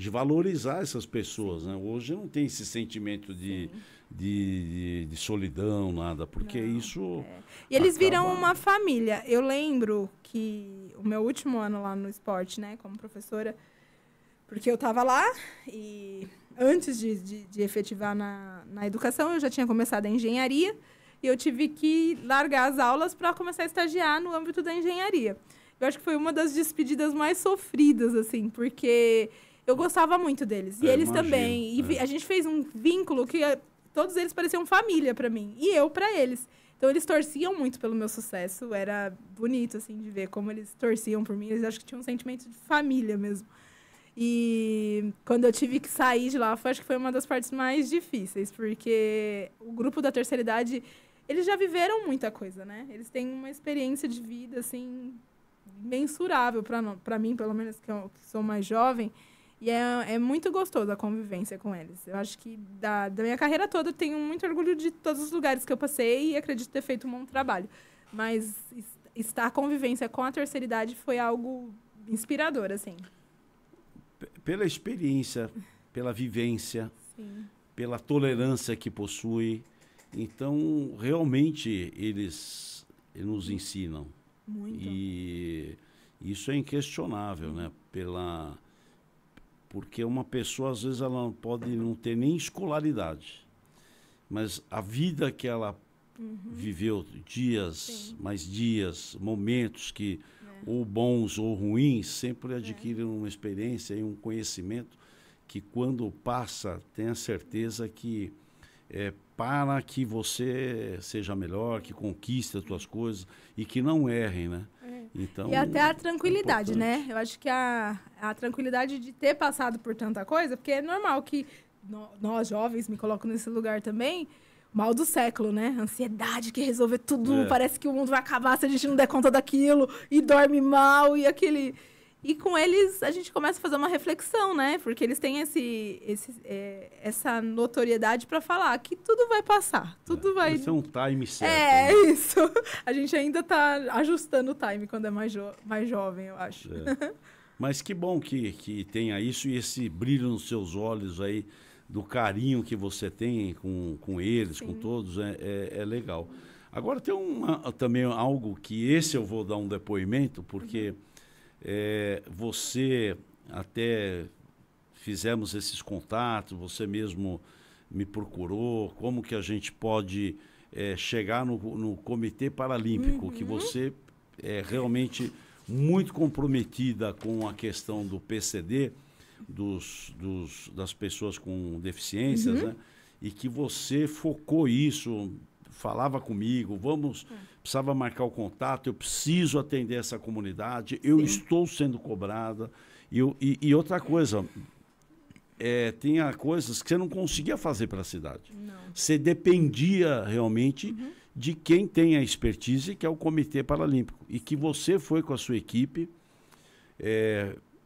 valorizar essas pessoas, né? Hoje não tem esse sentimento de de solidão, nada, porque Não, isso... E eles viram acaba- uma família. Eu lembro que o meu último ano lá no esporte, né, como professora, porque eu estava lá e antes de efetivar na educação, eu já tinha começado a engenharia e eu tive que largar as aulas para começar a estagiar no âmbito da engenharia. Eu acho que foi uma das despedidas mais sofridas, assim, porque eu gostava muito deles. E eles imagino, também. E a gente fez um vínculo que todos eles pareciam família para mim. E eu para eles. Então, eles torciam muito pelo meu sucesso. Era bonito, assim, de ver como eles torciam por mim. Eles acho que tinham um sentimento de família mesmo. E quando eu tive que sair de lá, acho que foi uma das partes mais difíceis, porque o grupo da terceira idade, eles já viveram muita coisa, né? Eles têm uma experiência de vida, assim, mensurável para mim, pelo menos, que sou mais jovem. E é muito gostoso a convivência com eles. Eu acho que da minha carreira toda eu tenho muito orgulho de todos os lugares que eu passei e acredito ter feito um bom trabalho. Mas estar a convivência com a terceira idade foi algo inspirador, assim. Pela experiência, pela vivência, Sim. pela tolerância que possui. Então, realmente, eles nos ensinam. Muito. E isso é inquestionável, né? Porque uma pessoa, às vezes, ela pode não ter nem escolaridade, mas a vida que ela viveu, dias, mais dias, momentos que, ou bons ou ruins, sempre adquire uma experiência e um conhecimento que, quando passa, tenha certeza que para que você seja melhor, que conquiste as suas coisas e que não errem, né? Então, E até a tranquilidade, é né? Eu acho que a tranquilidade de ter passado por tanta coisa, porque é normal que nós, jovens, me colocam nesse lugar também, mal do século, né? Ansiedade, que resolver tudo, parece que o mundo vai acabar se a gente não der conta daquilo, e dorme mal, e aquele... E com eles, a gente começa a fazer uma reflexão, né? Porque eles têm essa notoriedade para falar que tudo vai passar, tudo vai... Esse é um time certo. É, né? isso. A gente ainda está ajustando o time quando é mais jovem, eu acho. Mas que bom que tenha isso e esse brilho nos seus olhos aí, do carinho que você tem com eles, com todos, é legal. Agora tem também algo que esse eu vou dar um depoimento, porque você até fizemos esses contatos, você mesmo me procurou, como que a gente pode chegar no Comitê Paralímpico, que você é realmente muito comprometida com a questão do PCD, das pessoas com deficiências, né? E que você focou isso, falava comigo, precisava marcar o contato, eu preciso atender essa comunidade, eu estou sendo cobrada. E outra coisa, tinha coisas que você não conseguia fazer para a cidade. Não. Você dependia realmente de quem tem a expertise, que é o Comitê Paralímpico. E que você foi com a sua equipe,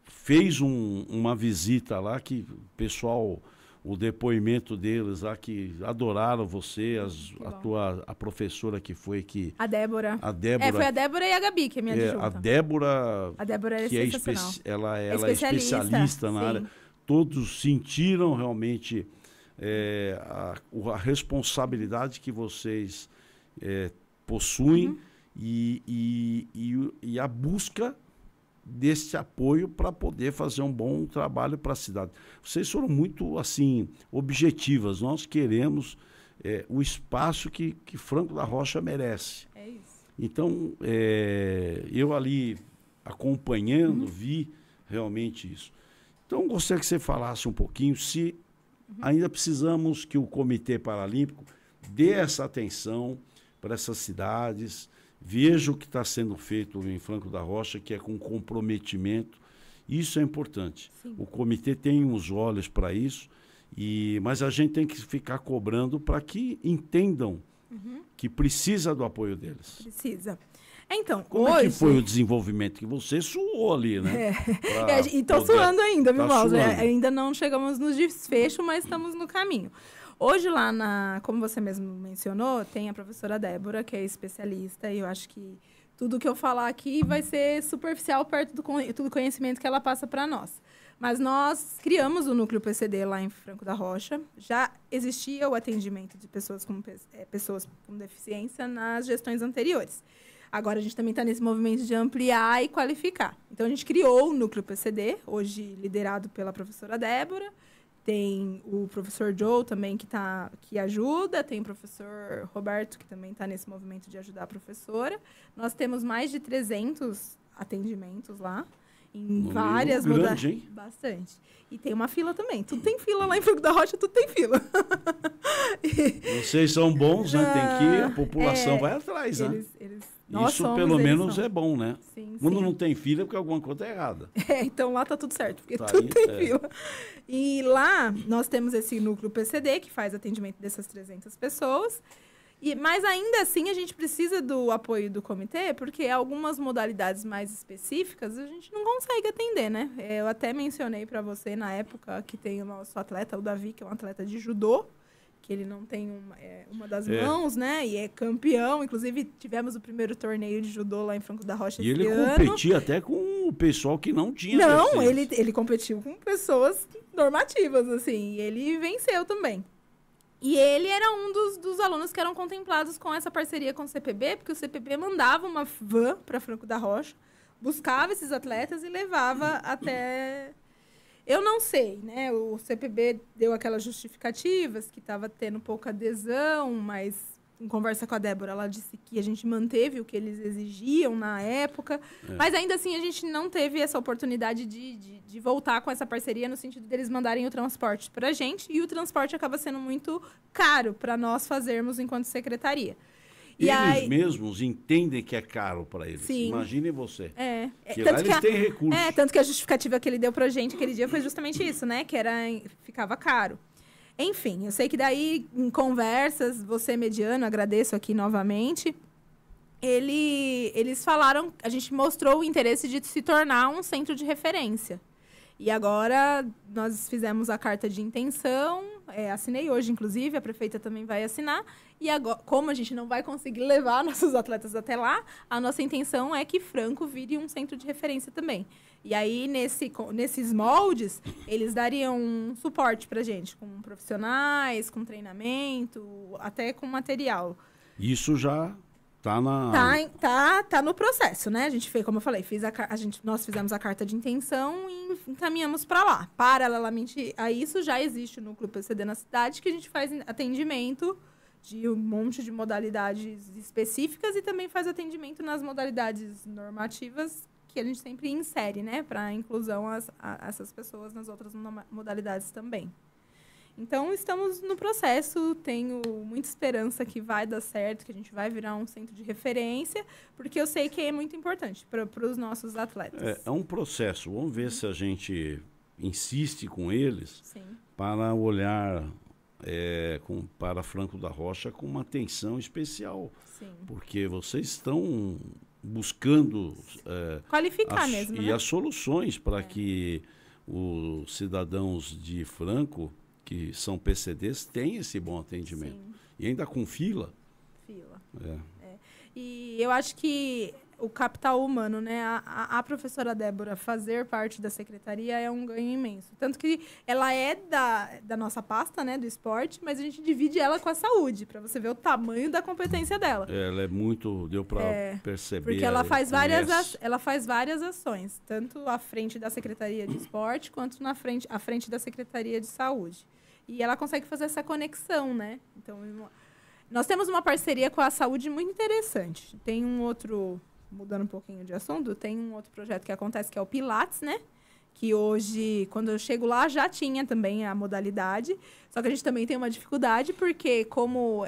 fez uma visita lá, que o pessoal, o depoimento deles lá, que adoraram você, a professora que foi que... A Débora. Foi a Débora e a Gabi, que é minha adjunta. A Débora é que sensacional. ela é especialista na área. Todos sentiram realmente a responsabilidade que vocês possuem e a busca desse apoio para poder fazer um bom trabalho para a cidade. Vocês foram muito assim objetivas. Nós queremos o espaço que Franco da Rocha merece. É isso. Então, eu ali acompanhando, vi realmente isso. Então, gostaria que você falasse um pouquinho se ainda precisamos que o Comitê Paralímpico dê essa atenção para essas cidades, veja o que está sendo feito em Franco da Rocha, que é com comprometimento. Isso é importante. Sim. O comitê tem os olhos para isso, mas a gente tem que ficar cobrando para que entendam que precisa do apoio deles. Precisa. Então, Como hoje... é que foi o desenvolvimento? Que você suou ali, né? E estou suando ainda, viu, Maus? suando. Ainda não chegamos no desfecho, mas estamos no caminho. Hoje lá, como você mesmo mencionou, tem a professora Débora, que é especialista, e eu acho que tudo que eu falar aqui vai ser superficial perto do conhecimento que ela passa para nós. Mas nós criamos o Núcleo PCD lá em Franco da Rocha. Já existia o atendimento de pessoas com deficiência nas gestões anteriores. Agora a gente também está nesse movimento de ampliar e qualificar. Então a gente criou o Núcleo PCD, hoje liderado pela professora Débora. Tem o professor Joe também que ajuda, tem o professor Roberto que também está nesse movimento de ajudar a professora. Nós temos mais de 300 atendimentos lá. Em várias modalidades. Bastante. E tem uma fila também. Tudo tem fila lá em Franco da Rocha, tudo tem fila. Vocês são bons, né? Tem que ir, a população vai atrás, né? Isso pelo menos é bom, né? Sim, Quando sim. não tem fila é porque alguma coisa é errada. Então lá tá tudo certo, porque tudo tem fila. E lá nós temos esse núcleo PCD, que faz atendimento dessas 300 pessoas. Mas ainda assim a gente precisa do apoio do comitê, porque algumas modalidades mais específicas a gente não consegue atender, né? Eu até mencionei para você na época que tem o nosso atleta, o Davi, que é um atleta de judô, que ele não tem uma das mãos, né? E é campeão. Inclusive, tivemos o primeiro torneio de judô lá em Franco da Rocha esse ano. E ele competia até com o pessoal que não tinha Não, ele competiu com pessoas normativas, assim. E ele venceu também. E ele era um dos alunos que eram contemplados com essa parceria com o CPB, porque o CPB mandava uma van para Franco da Rocha, buscava esses atletas e levava até... Eu não sei, né? O CPB deu aquelas justificativas que estava tendo pouca adesão, mas em conversa com a Débora, ela disse que a gente manteve o que eles exigiam na época. Mas ainda assim, a gente não teve essa oportunidade de voltar com essa parceria no sentido deles mandarem o transporte para a gente. E o transporte acaba sendo muito caro para nós fazermos enquanto secretaria. Eles mesmos entendem que é caro para eles. Sim. Imagine você. Que tanto lá eles têm recursos. Tanto que a justificativa que ele deu pra gente aquele dia foi justamente isso, né? Que ficava caro. Enfim, eu sei que daí, em conversas, você mediano, agradeço aqui novamente, eles falaram, a gente mostrou o interesse de se tornar um centro de referência. E agora nós fizemos a carta de intenção, assinei hoje, inclusive, a prefeita também vai assinar. E agora, como a gente não vai conseguir levar nossos atletas até lá, a nossa intenção é que Franco vire um centro de referência também. E aí, nesses moldes, eles dariam um suporte para a gente, com profissionais, com treinamento, até com material. Isso já está na... Tá no processo, né? A gente fez, como eu falei, nós fizemos a carta de intenção e encaminhamos para lá. Paralelamente a isso, já existe o Núcleo PCD na cidade, que a gente faz atendimento de um monte de modalidades específicas e também faz atendimento nas modalidades normativas que a gente sempre insere, né? Para inclusão a essas pessoas nas outras modalidades também. Então, estamos no processo, tenho muita esperança que vai dar certo, que a gente vai virar um centro de referência, porque eu sei que é muito importante para os nossos atletas. É um processo, vamos ver se a gente insiste com eles. Sim. Para olhar para Franco da Rocha com uma atenção especial. Sim. Porque vocês estão buscando... qualificar mesmo, e né? as soluções para que os cidadãos de Franco, que são PCDs, tenham esse bom atendimento. Sim. E ainda com fila. E eu acho que o capital humano, né? A professora Débora fazer parte da secretaria é um ganho imenso. Tanto que ela é da nossa pasta, né? Do esporte, mas a gente divide ela com a saúde, para você ver o tamanho da competência dela. Ela é muito... Deu para perceber. Porque ela faz várias ações, tanto à frente da Secretaria de Esporte, quanto à frente da Secretaria de Saúde. E ela consegue fazer essa conexão, né? Então, nós temos uma parceria com a saúde muito interessante. Tem um outro... Mudando um pouquinho de assunto, tem um outro projeto que acontece, que é o Pilates, né? Que hoje, quando eu chego lá, já tinha também a modalidade. Só que a gente também tem uma dificuldade, porque como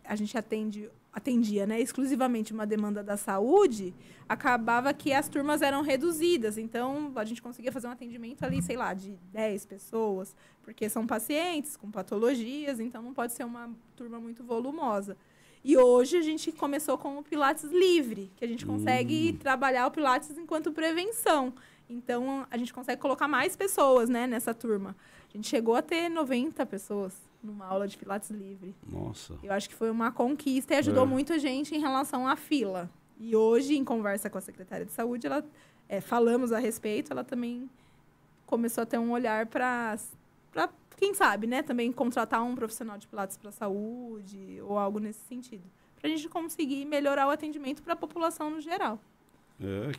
a gente atendia, né, exclusivamente uma demanda da saúde, acabava que as turmas eram reduzidas. Então, a gente conseguia fazer um atendimento ali, sei lá, de 10 pessoas, porque são pacientes com patologias, então não pode ser uma turma muito volumosa. E hoje a gente começou com o Pilates livre, que a gente consegue trabalhar o Pilates enquanto prevenção. Então, a gente consegue colocar mais pessoas, né, nessa turma. A gente chegou a ter 90 pessoas numa aula de Pilates livre. Nossa. Eu acho que foi uma conquista e ajudou muito a gente em relação à fila. E hoje, em conversa com a secretária de saúde, falamos a respeito, ela também começou a ter um olhar para quem sabe, né, também contratar um profissional de Pilates para a saúde ou algo nesse sentido. Para a gente conseguir melhorar o atendimento para a população no geral.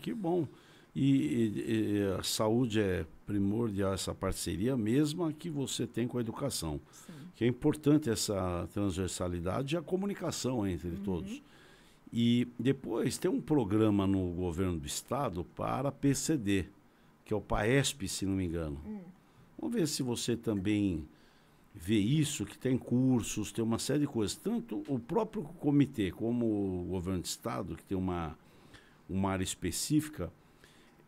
Que bom. E a saúde é primordial, essa parceria mesma que você tem com a educação. Sim. Que é importante essa transversalidade e a comunicação entre todos. E depois tem um programa no governo do estado para PCD, que é o PAESP, se não me engano. Vamos ver se você também vê isso, que tem cursos, tem uma série de coisas. Tanto o próprio comitê como o governo do estado, que tem uma área específica,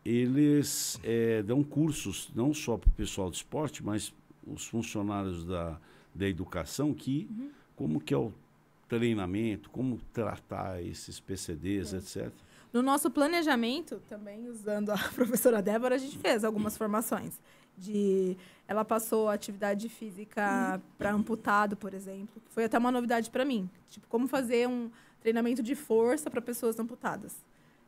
eles dão cursos, não só para o pessoal do esporte, mas os funcionários da educação, como que é o treinamento, como tratar esses PCDs, etc. No nosso planejamento, também usando a professora Débora, a gente fez algumas formações. Ela passou atividade física para amputado, por exemplo, que foi até uma novidade para mim. Tipo, como fazer um treinamento de força para pessoas amputadas.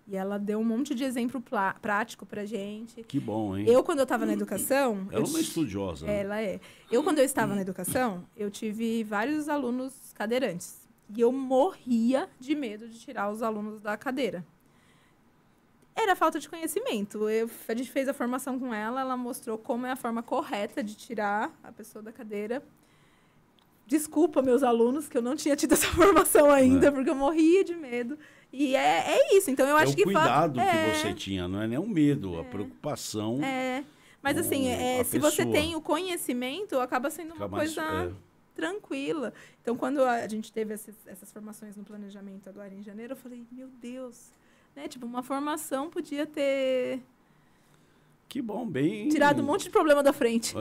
E ela deu um monte de exemplo prático pra gente. Que bom, hein? Quando eu estava na educação... Ela é uma estudiosa. Né? Ela é. Quando eu estava na educação, eu tive vários alunos cadeirantes. E eu morria de medo de tirar os alunos da cadeira. Era falta de conhecimento. A gente fez a formação com ela, ela mostrou como é a forma correta de tirar a pessoa da cadeira. Desculpa, meus alunos, que eu não tinha tido essa formação ainda, porque eu morria de medo. E é isso. Então, eu acho que... É o cuidado que você tinha, não é nem o medo, a preocupação. Mas, assim, se você tem o conhecimento, acaba sendo uma coisa tranquila. Então, quando a gente teve essas formações no planejamento agora em janeiro, eu falei, meu Deus, né? Tipo, uma formação podia ter... Que bom, bem... tirado um monte de problema da frente.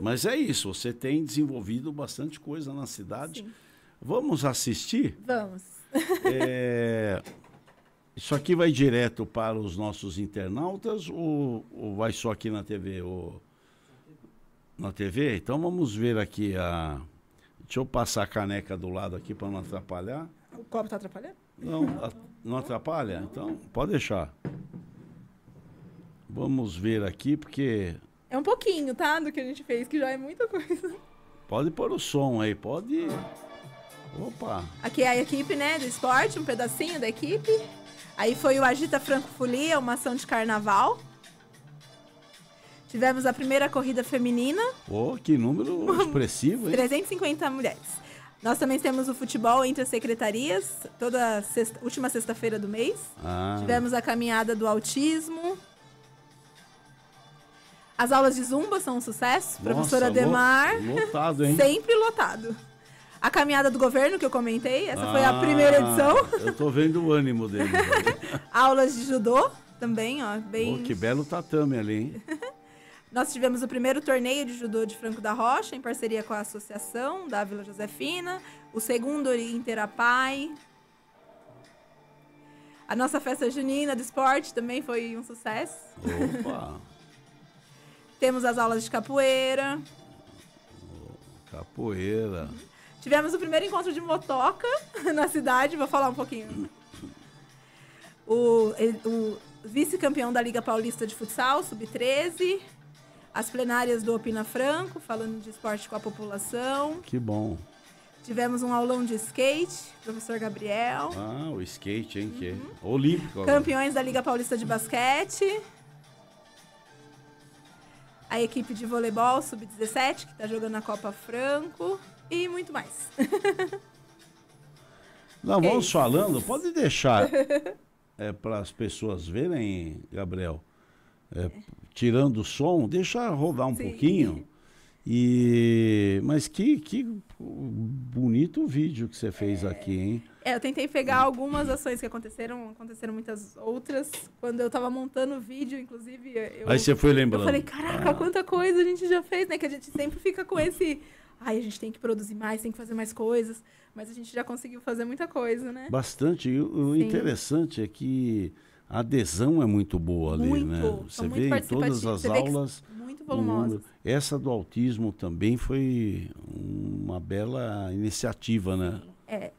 Mas é isso, você tem desenvolvido bastante coisa na cidade. Sim. Vamos assistir? Vamos. Isso aqui vai direto para os nossos internautas ou vai só aqui na TV? Na TV? Então vamos ver aqui a... Deixa eu passar a caneca do lado aqui para não atrapalhar. O copo está atrapalhando? Não atrapalha? Então pode deixar. Vamos ver aqui, porque... É um pouquinho, tá? Do que a gente fez, que já é muita coisa. Pode pôr o som aí, pode... Opa! Aqui é a equipe, né, do esporte, um pedacinho da equipe. Aí foi o Agita Franco Folia, uma ação de carnaval.Tivemos a primeira corrida feminina. Que número expressivo, hein? 350 mulheres. Nós também temos o futebol entre as secretarias, toda última sexta-feira do mês. Tivemos a caminhada do autismo. As aulas de Zumba são um sucesso. Nossa, professora Ademar. Lotado, hein? Sempre lotado. A caminhada do governo, que eu comentei. Essa foi a primeira edição. Eu tô vendo o ânimo dele. Aulas de judô também, ó. Bem... que belo tatame ali, hein? Nós tivemos o primeiro torneio de judô de Franco da Rocha, em parceria com a associação da Vila Josefina. O segundo Interapai. A nossa festa junina do esporte também foi um sucesso. Opa! Temos as aulas de capoeira. Capoeira. Tivemos o primeiro encontro de motoca na cidade, vou falar um pouquinho. O vice-campeão da Liga Paulista de Futsal, Sub-13. As plenárias do Opina Franco, falando de esporte com a população. Que bom. Tivemos um aulão de skate, professor Gabriel. O skate, hein? Que é olímpico. Campeões da Liga Paulista de Basquete. A equipe de voleibol Sub-17, que está jogando a Copa Franco. E muito mais. Não, vamos falando. Pode deixar para as pessoas verem, Gabriel. Tirando o som, deixa rodar um pouquinho. Mas que bonito vídeo que você fez aqui, hein? Eu tentei pegar algumas ações que aconteceram muitas outras. Quando eu estava montando o vídeo, inclusive... Aí você foi lembrando. Eu falei, caraca, quanta coisa a gente já fez, né? Que a gente sempre fica com esse... a gente tem que produzir mais, tem que fazer mais coisas. Mas a gente já conseguiu fazer muita coisa, né? Bastante. E o interessante é que a adesão é muito boa ali, né? Você vê em todas as aulas... Muito volumosas. Essa do autismo também foi uma bela iniciativa, né?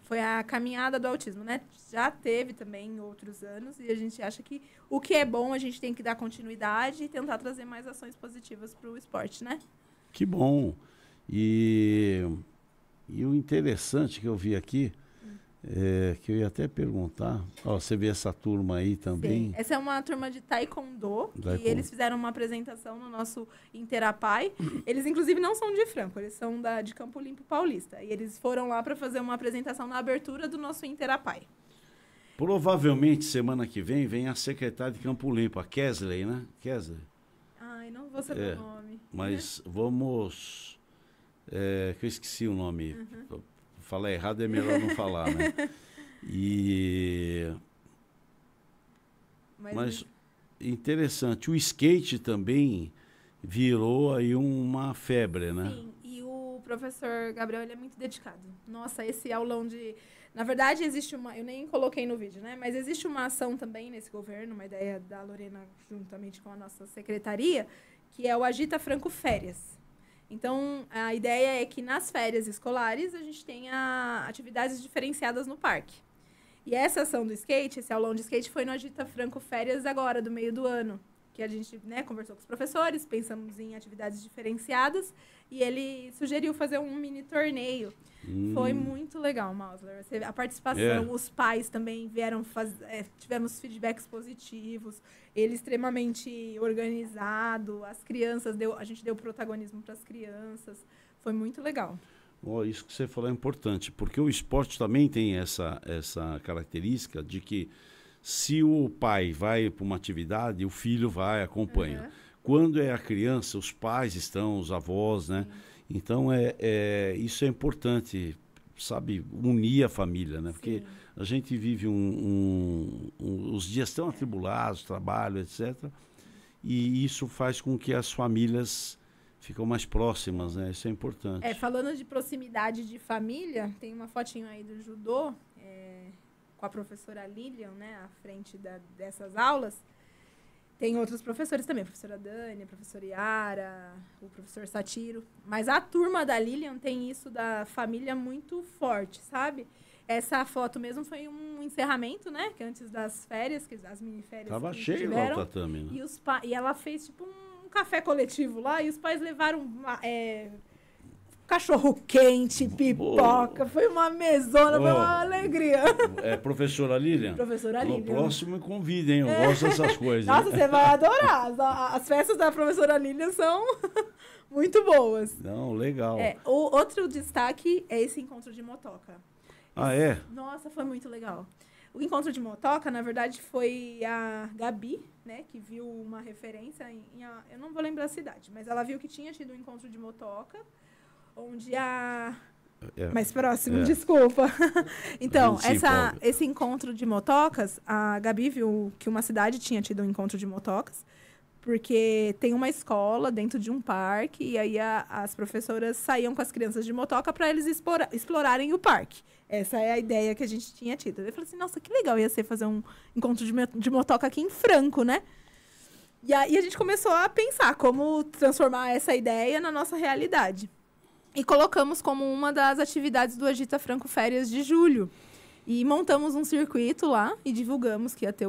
Foi a caminhada do autismo, né? Já teve também em outros anos e a gente acha que o que é bom a gente tem que dar continuidade e tentar trazer mais ações positivas para o esporte, né? Que bom. E o interessante que eu vi aqui, que eu ia até perguntar, ó, você vê essa turma aí também? Sim. Essa é uma turma de Taekwondo, que eles fizeram uma apresentação no nosso Interapai. Eles, inclusive, não são de Franco, eles são de Campo Limpo Paulista. E eles foram lá para fazer uma apresentação na abertura do nosso Interapai. Provavelmente, semana que vem a secretária de Campo Limpo, a Kesley, né? Kesley. Ai, não vou saber o nome. Mas vamos... que eu esqueci o nome. Falar errado é melhor não falar, né? Mas interessante, o skate também virou aí uma febre, né? Sim, e o professor Gabriel, ele é muito dedicado. Nossa, esse aulão de... Na verdade, existe uma... Eu nem coloquei no vídeo, né? Mas existe uma ação também nesse governo, uma ideia da Lorena, juntamente com a nossa secretaria, que é o Agita Franco Férias. Então, a ideia é que nas férias escolares a gente tenha atividades diferenciadas no parque. E essa ação do skate, esse aulão de skate, foi no Agita Franco Férias agora, do meio do ano. Que a gente, né, conversou com os professores, pensamos em atividades diferenciadas e ele sugeriu fazer um mini torneio. Foi muito legal, Mausler. A participação, os pais também vieram tivemos feedbacks positivos, ele extremamente organizado, as crianças, a gente deu protagonismo para as crianças. Foi muito legal. Isso que você falou é importante, porque o esporte também tem essa característica de que se o pai vai para uma atividade, o filho vai, acompanha. Quando é a criança, os pais estão, os avós, né? Sim. Então, isso é importante, sabe, unir a família, né? Porque a gente vive os dias tão atribulados, trabalho, etc. E isso faz com que as famílias ficam mais próximas, né? Isso é importante. Falando de proximidade de família, tem uma fotinho aí do judô, com a professora Lilian, né, à frente dessas aulas. Tem outros professores também, a professora Dani, a professora Yara, o professor Satiro. Mas a turma da Lilian tem isso da família muito forte, sabe? Essa foto mesmo foi um encerramento, né? Que antes das férias, as mini-férias Tava que cheio tiveram. lá o tatame, né? E ela fez tipo um café coletivo lá e os pais levaram cachorro quente, pipoca, foi uma mesona, foi uma alegria. Professora Lilian? Professora Lilian. No próximo me convida, hein? Eu gosto dessas coisas. Nossa, você vai adorar. As festas da professora Lilian são muito boas. Não, legal. O outro destaque é esse encontro de motoca. Nossa, foi muito legal. O encontro de motoca, na verdade, foi a Gabi, né, que viu uma referência eu não vou lembrar a cidade, mas ela viu que tinha tido um encontro de motoca, onde mais próximo, desculpa. Então, esse encontro de motocas, a Gabi viu que uma cidade tinha tido um encontro de motocas, porque tem uma escola dentro de um parque, e aí as professoras saíam com as crianças de motoca para eles explorarem o parque. Essa é a ideia que a gente tinha tido. Eu falei assim, nossa, que legal ia ser fazer um encontro de motoca aqui em Franco, né? E aí a gente começou a pensar como transformar essa ideia na nossa realidade. E colocamos como uma das atividades do Agita Franco Férias de julho. E montamos um circuito lá e divulgamos que ia ter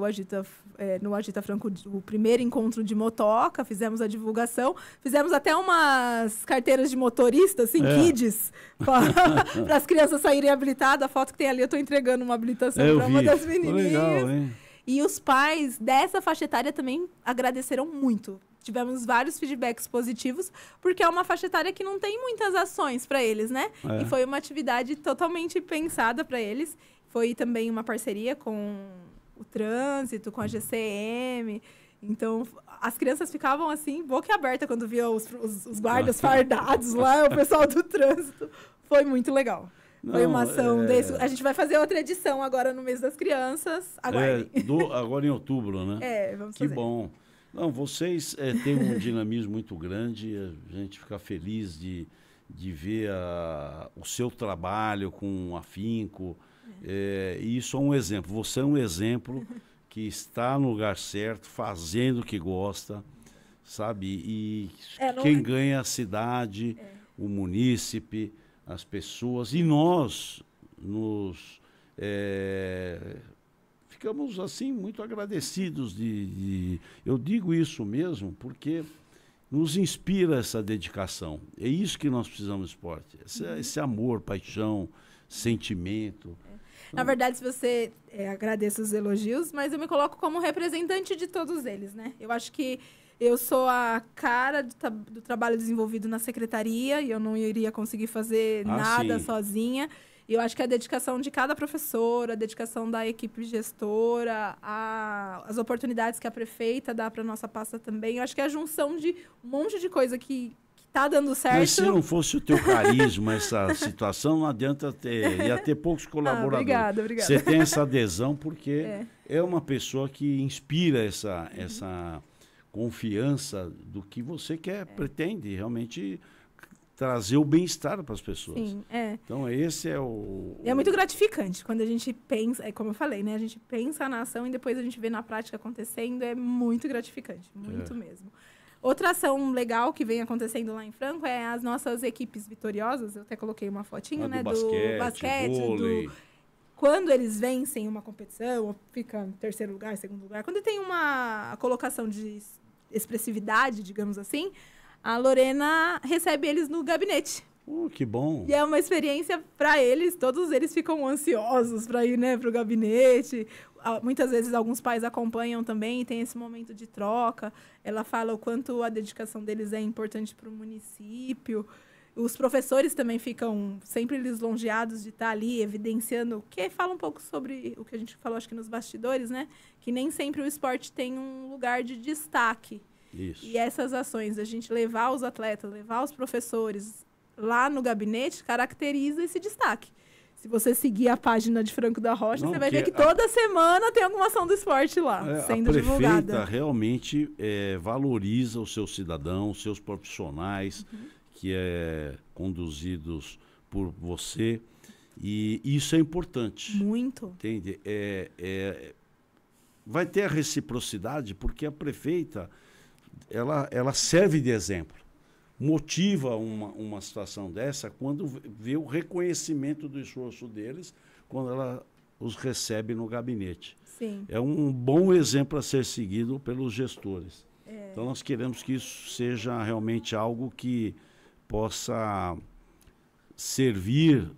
no Agita Franco o primeiro encontro de motoca, fizemos a divulgação, fizemos até umas carteiras de motorista, assim, kids, para as crianças saírem habilitadas. A foto que tem ali, eu estou entregando uma habilitação para uma das menininhas. Legal, hein? E os pais dessa faixa etária também agradeceram muito. Tivemos vários feedbacks positivos, porque é uma faixa etária que não tem muitas ações para eles, né? E foi uma atividade totalmente pensada para eles. Foi também uma parceria com o trânsito, com a GCM. Então, as crianças ficavam assim, boca aberta, quando viam os guardas fardados lá, o pessoal do trânsito. Foi muito legal. Foi uma ação desse. A gente vai fazer outra edição agora no mês das crianças. Aguardem. Agora em outubro, né? Vamos fazer. Que bom. Não, vocês têm um dinamismo muito grande, a gente fica feliz de ver o seu trabalho com afinco. E isso é um exemplo. Você é um exemplo que está no lugar certo, fazendo o que gosta, sabe? E quem ganha é a cidade, o munícipe, as pessoas. E nós, ficamos assim muito agradecidos eu digo isso mesmo porque nos inspira essa dedicação. É isso que nós precisamos no esporte. Esse amor, paixão, sentimento. Na verdade, se você agradece os elogios, mas eu me coloco como representante de todos eles, né? Eu acho que eu sou a cara do trabalho desenvolvido na secretaria e eu não iria conseguir fazer nada sozinha. E eu acho que a dedicação de cada professor, a dedicação da equipe gestora, as oportunidades que a prefeita dá para a nossa pasta também, eu acho que é a junção de um monte de coisa que tá dando certo. Mas se não fosse o teu carisma, essa situação, não adianta ia ter poucos colaboradores. Obrigada. Você tem essa adesão porque é uma pessoa que inspira essa confiança do que você quer, pretende realmente trazer o bem-estar para as pessoas. Sim, Então, esse é o... É muito gratificante quando a gente pensa, como eu falei, né? A gente pensa na ação e depois a gente vê na prática acontecendo, é muito gratificante, muito mesmo. Outra ação legal que vem acontecendo lá em Franco é as nossas equipes vitoriosas, eu até coloquei uma fotinha, né? Do basquete, vôlei. Quando eles vencem uma competição, ou ficam em terceiro lugar, segundo lugar, quando tem uma colocação de expressividade, digamos assim, a Lorena recebe eles no gabinete. Que bom. E é uma experiência para eles, todos eles ficam ansiosos para ir, né, para o gabinete. Muitas vezes alguns pais acompanham também e tem esse momento de troca. Ela fala o quanto a dedicação deles é importante para o município. Os professores também ficam sempre lisonjeados de estar ali, evidenciando, que fala um pouco sobre o que a gente falou, acho que nos bastidores, né? Que nem sempre o esporte tem um lugar de destaque. Isso. E essas ações, a gente levar os atletas, levar os professores lá no gabinete, caracteriza esse destaque. Se você seguir a página de Franco da Rocha, você vai ver que toda semana tem alguma ação do esporte lá, sendo divulgada. A prefeita realmente valoriza os seus cidadãos, os seus profissionais, que conduzidos por você. E isso é importante. Muito. Entende? Vai ter a reciprocidade, porque a prefeita ela serve de exemplo. Motiva uma situação dessa quando vê o reconhecimento do esforço deles, quando ela os recebe no gabinete. Sim. É um bom exemplo a ser seguido pelos gestores. Então, nós queremos que isso seja realmente algo que possa servir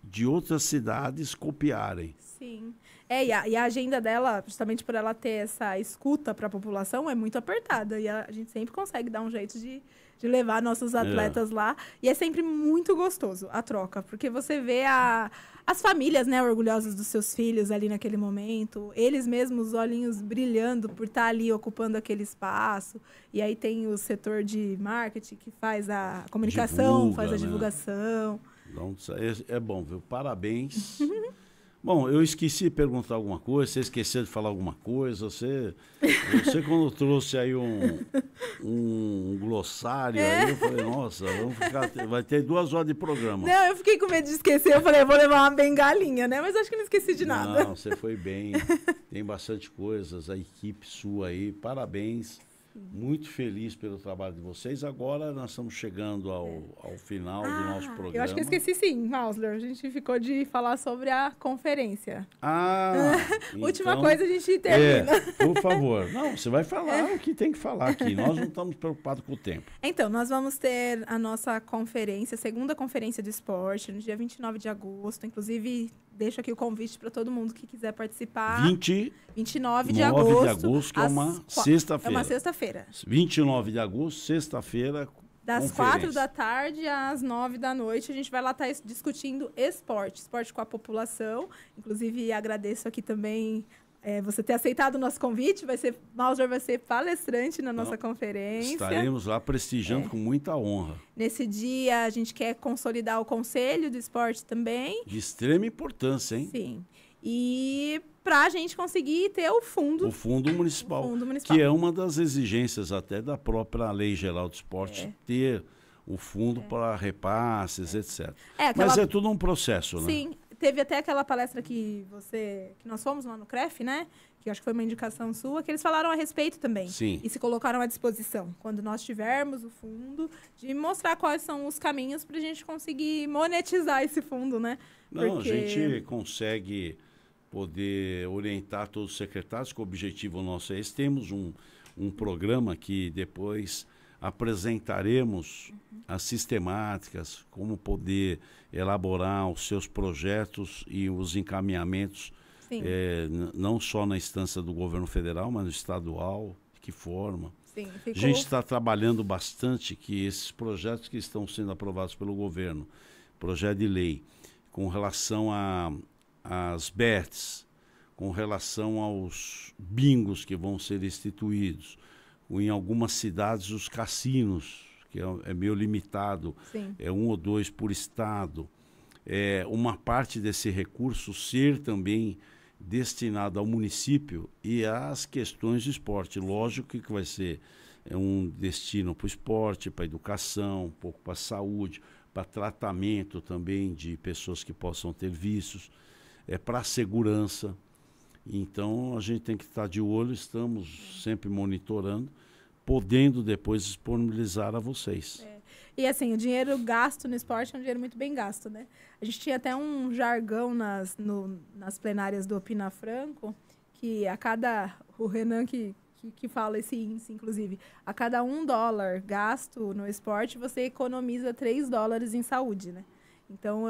de outras cidades copiarem. Sim. E a agenda dela, justamente por ela ter essa escuta para a população, é muito apertada. E a gente sempre consegue dar um jeito de levar nossos atletas lá. E é sempre muito gostoso a troca, porque você vê as famílias, né, orgulhosas dos seus filhos ali naquele momento. Eles mesmos, os olhinhos brilhando por estar ali ocupando aquele espaço. E aí tem o setor de marketing que faz a comunicação, faz a divulgação. Então, é bom, viu? Parabéns. Bom, eu esqueci de perguntar alguma coisa, você esqueceu de falar alguma coisa, você quando trouxe aí um glossário, aí eu falei, nossa, vai ter 2 horas de programa. Não, eu fiquei com medo de esquecer, eu falei, eu vou levar uma bengalinha, né? Mas acho que não esqueci de nada. Não, você foi bem, tem bastante coisas, a equipe sua aí, parabéns. Muito feliz pelo trabalho de vocês. Agora nós estamos chegando ao final do nosso programa. Eu acho que eu esqueci sim, Mausler. A gente ficou de falar sobre a conferência. Última coisa a gente termina. Por favor. Não, você vai falar o que tem que falar aqui. Nós não estamos preocupados com o tempo. Então, nós vamos ter a nossa conferência, segunda conferência do esporte, no dia 29 de agosto. Inclusive, deixo aqui o convite para todo mundo que quiser participar. 29 de agosto, que é uma sexta-feira. É uma sexta-feira. 29 de agosto, sexta-feira. Das 4 da tarde às 9 da noite, a gente vai lá estar discutindo esporte com a população. Inclusive, agradeço aqui também você ter aceitado o nosso convite. Mausler vai ser palestrante na nossa conferência. Estaremos lá prestigiando com muita honra. Nesse dia, a gente quer consolidar o Conselho do Esporte também. De extrema importância, hein? Sim. E para a gente conseguir ter o fundo municipal, que é uma das exigências até da própria Lei Geral do Esporte, ter o fundo para repasses, etc. Mas é tudo um processo, né? Sim. teve até aquela palestra que nós fomos lá no CREF, né? Que eu acho que foi uma indicação sua, que eles falaram a respeito também. Sim. E se colocaram à disposição, quando nós tivermos o fundo, de mostrar quais são os caminhos para a gente conseguir monetizar esse fundo, né? Não, Porque... a gente consegue poder orientar todos os secretários, que o objetivo nosso é esse. Temos um programa que depois apresentaremos as sistemáticas, como poder elaborar os seus projetos e os encaminhamentos, não só na instância do governo federal, mas no estadual, de que forma. Sim, A gente está trabalhando bastante que esses projetos que estão sendo aprovados pelo governo, projeto de lei, com relação às BETs, com relação aos bingos que vão ser instituídos, ou em algumas cidades os cassinos, que é meio limitado, Sim. é 1 ou 2 por estado. Uma parte desse recurso ser também destinado ao município e às questões de esporte. Lógico que vai ser um destino para o esporte, para a educação, um pouco para a saúde, para tratamento também de pessoas que possam ter vícios, para a segurança. Então, a gente tem que estar de olho, estamos sempre monitorando, podendo depois disponibilizar a vocês. E assim, o dinheiro gasto no esporte é um dinheiro muito bem gasto, né? A gente tinha até um jargão nas plenárias do Opina Franco, que o Renan que fala esse índice, inclusive, a cada $1 gasto no esporte, você economiza $3 em saúde, né? Então,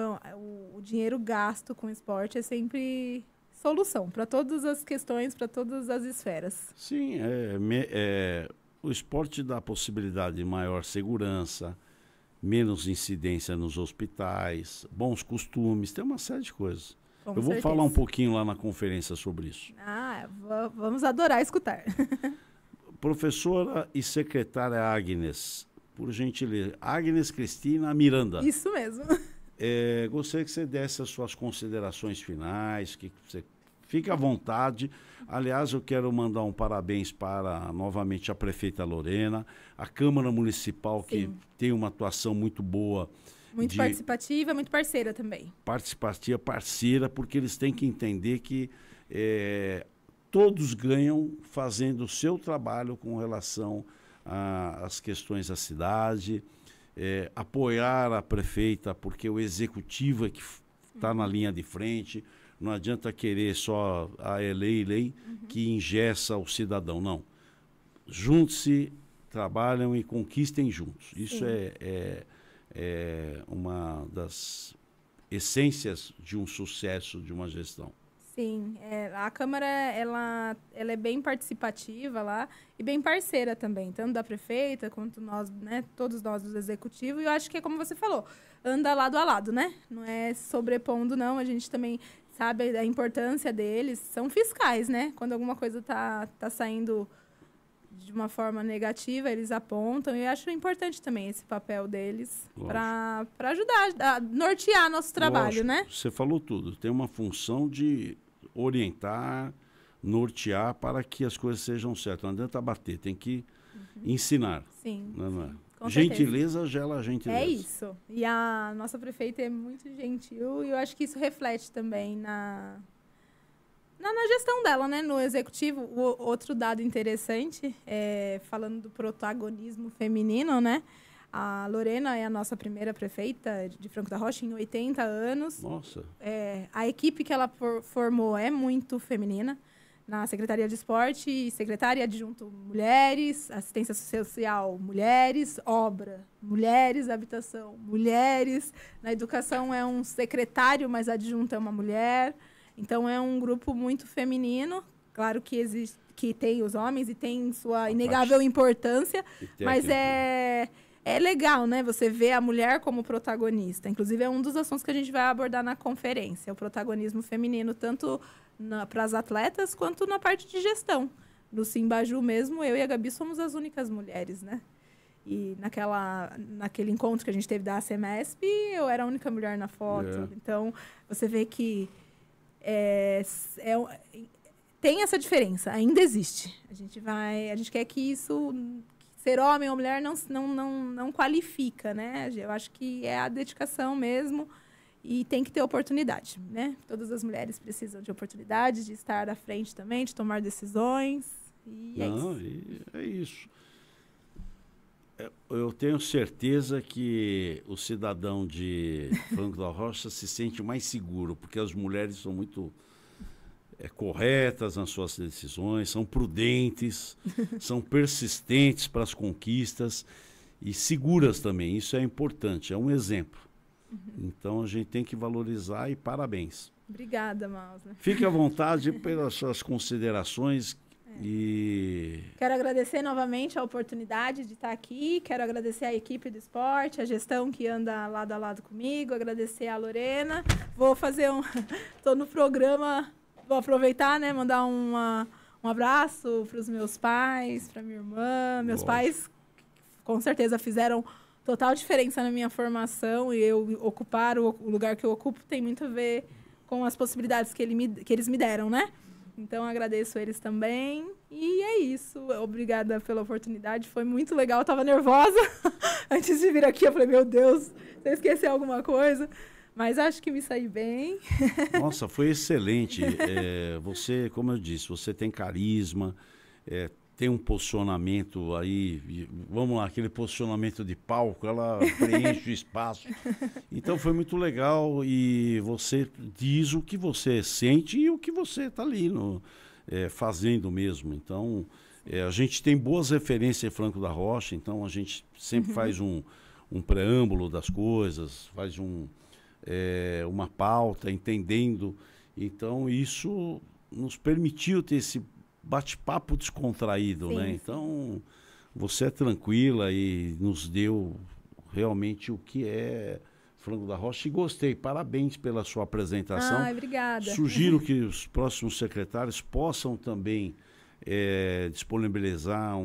o dinheiro gasto com esporte é sempre solução para todas as questões, para todas as esferas. Sim, o esporte dá a possibilidade de maior segurança, menos incidência nos hospitais, bons costumes, tem uma série de coisas. Eu vou falar um pouquinho lá na conferência sobre isso. Vamos adorar escutar. Professora e secretária Agnes, por gentileza, Agnes Cristina Miranda. Isso mesmo. Gostaria que você desse as suas considerações finais, que você fique à vontade. Aliás, eu quero mandar um parabéns para, novamente, a prefeita Lorena, a Câmara Municipal, que tem uma atuação muito boa. Muito participativa, muito parceira também. Participativa, parceira, porque eles têm que entender que todos ganham fazendo o seu trabalho com relação às questões da cidade, apoiar a prefeita, porque o executivo é que está na linha de frente. Não adianta querer só a lei que engessa o cidadão, não. Junte-se, trabalham e conquistem juntos. Isso é uma das essências de um sucesso de uma gestão. Sim, a Câmara ela é bem participativa lá e bem parceira também, tanto da prefeita quanto nós, né, todos nós do executivo. E eu acho que é como você falou, anda lado a lado, né? Não é sobrepondo, não. A gente também sabe a importância deles. São fiscais, né? Quando alguma coisa tá saindo de uma forma negativa, eles apontam. E eu acho importante também esse papel deles para ajudar a nortear nosso trabalho, né? Você falou tudo. Tem uma função de orientar, nortear para que as coisas sejam certas. Não adianta bater, tem que ensinar. Sim. Não é? Com gentileza certeza. gela gentileza. É isso. E a nossa prefeita é muito gentil e eu acho que isso reflete também na gestão dela, né? No executivo. Outro dado interessante, falando do protagonismo feminino, né? A Lorena é a nossa primeira prefeita de Franco da Rocha em 80 anos. Nossa. A equipe que ela formou é muito feminina. Na Secretaria de Esporte, secretária adjunto mulheres, assistência social mulheres, obra mulheres, habitação mulheres. Na educação é um secretário, mas adjunto é uma mulher. Então é um grupo muito feminino. Claro que existe, que tem os homens e tem sua inegável importância, mas é legal, né? Você vê a mulher como protagonista. Inclusive é um dos assuntos que a gente vai abordar na conferência, o protagonismo feminino, tanto para as atletas, quanto na parte de gestão. No Simbaju mesmo, eu e a Gabi somos as únicas mulheres, né? E naquele encontro que a gente teve da ACMESP, eu era a única mulher na foto. Então, você vê que tem essa diferença, ainda existe. A gente quer que isso, ser homem ou mulher, não qualifica, né? Eu acho que é a dedicação mesmo. E tem que ter oportunidade, né? Todas as mulheres precisam de oportunidade, de estar à frente também, de tomar decisões. E é isso. Eu tenho certeza que o cidadão de Franco da Rocha se sente mais seguro, porque as mulheres são muito corretas nas suas decisões, são prudentes, são persistentes para as conquistas e seguras também. Isso é importante, é um exemplo. Então a gente tem que valorizar e parabéns. Obrigada, Mausner. Fique à vontade pelas suas considerações. E quero agradecer novamente a oportunidade de estar aqui, quero agradecer a equipe do esporte, a gestão que anda lado a lado comigo, agradecer a Lorena. Vou fazer estou no programa, vou aproveitar, né, mandar um abraço para os meus pais, para minha irmã. Meus pais com certeza fizeram total diferença na minha formação, e eu ocupar o lugar que eu ocupo tem muito a ver com as possibilidades que eles me deram, né? Então, agradeço eles também. E é isso. Obrigada pela oportunidade. Foi muito legal. Eu estava nervosa antes de vir aqui. Eu falei, meu Deus, se eu esqueci alguma coisa. Mas acho que me saí bem. Nossa, foi excelente. Você, como eu disse, você tem carisma, tem um posicionamento aí, vamos lá, aquele posicionamento de palco, ela preenche o espaço. Então foi muito legal e você diz o que você sente e o que você está ali fazendo mesmo. Então, a gente tem boas referências em Franco da Rocha, então a gente sempre faz um preâmbulo das coisas, faz uma pauta, entendendo. Então, isso nos permitiu ter esse bate-papo descontraído, né? Então, você é tranquila e nos deu realmente o que é Franco da Rocha. E gostei, parabéns pela sua apresentação. Obrigada. Sugiro que os próximos secretários possam também disponibilizar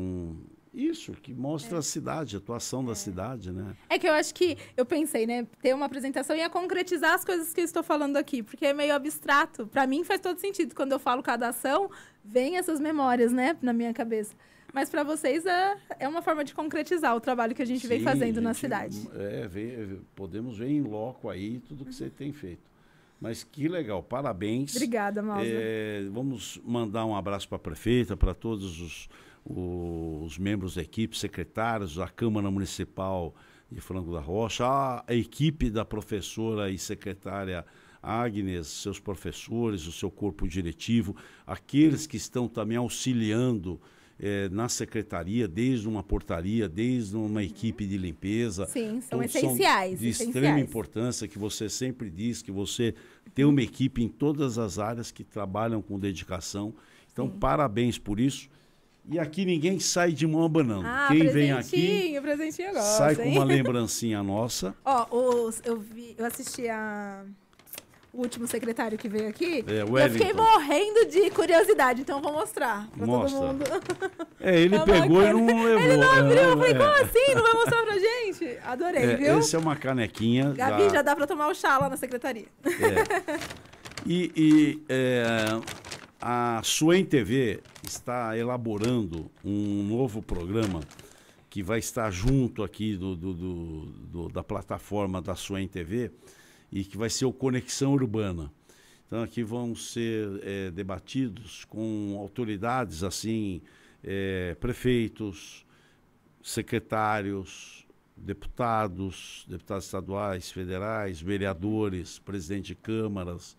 isso, que mostra a cidade, a atuação da cidade, né? É que eu acho que, eu pensei, né, ter uma apresentação e concretizar as coisas que eu estou falando aqui, porque é meio abstrato. Para mim faz todo sentido. Quando eu falo cada ação, vem essas memórias, né, na minha cabeça. Mas para vocês é uma forma de concretizar o trabalho que a gente vem fazendo na cidade. Podemos ver em loco aí tudo que você tem feito. Mas que legal, parabéns. Obrigada, Mausner. Vamos mandar um abraço para a prefeita, para todos os membros da equipe, secretários da Câmara Municipal de Franco da Rocha, a equipe da professora e secretária Agnes, seus professores, o seu corpo diretivo, aqueles que estão também auxiliando na secretaria, desde uma portaria, desde uma equipe de limpeza. Sim, são essenciais. De extrema importância, que você sempre diz, que você tem uma equipe em todas as áreas que trabalham com dedicação. Então, parabéns por isso. E aqui ninguém sai de mão abanando. Quem vem aqui presentinho agora, sai com uma lembrancinha nossa. Eu assisti o último secretário que veio aqui, e eu fiquei morrendo de curiosidade, então eu vou mostrar pra todo mundo. Ele pegou e não levou. Ele não abriu, eu falei, como assim? Não vai mostrar pra gente? Adorei, viu? Essa é uma canequinha. Gabi, já dá pra tomar o chá lá na secretaria. A Suem TV está elaborando um novo programa que vai estar junto aqui da plataforma da Suem TV e que vai ser o Conexão Urbana. Então aqui vão ser debatidos com autoridades assim, prefeitos, secretários, deputados estaduais, federais, vereadores, presidente de câmaras,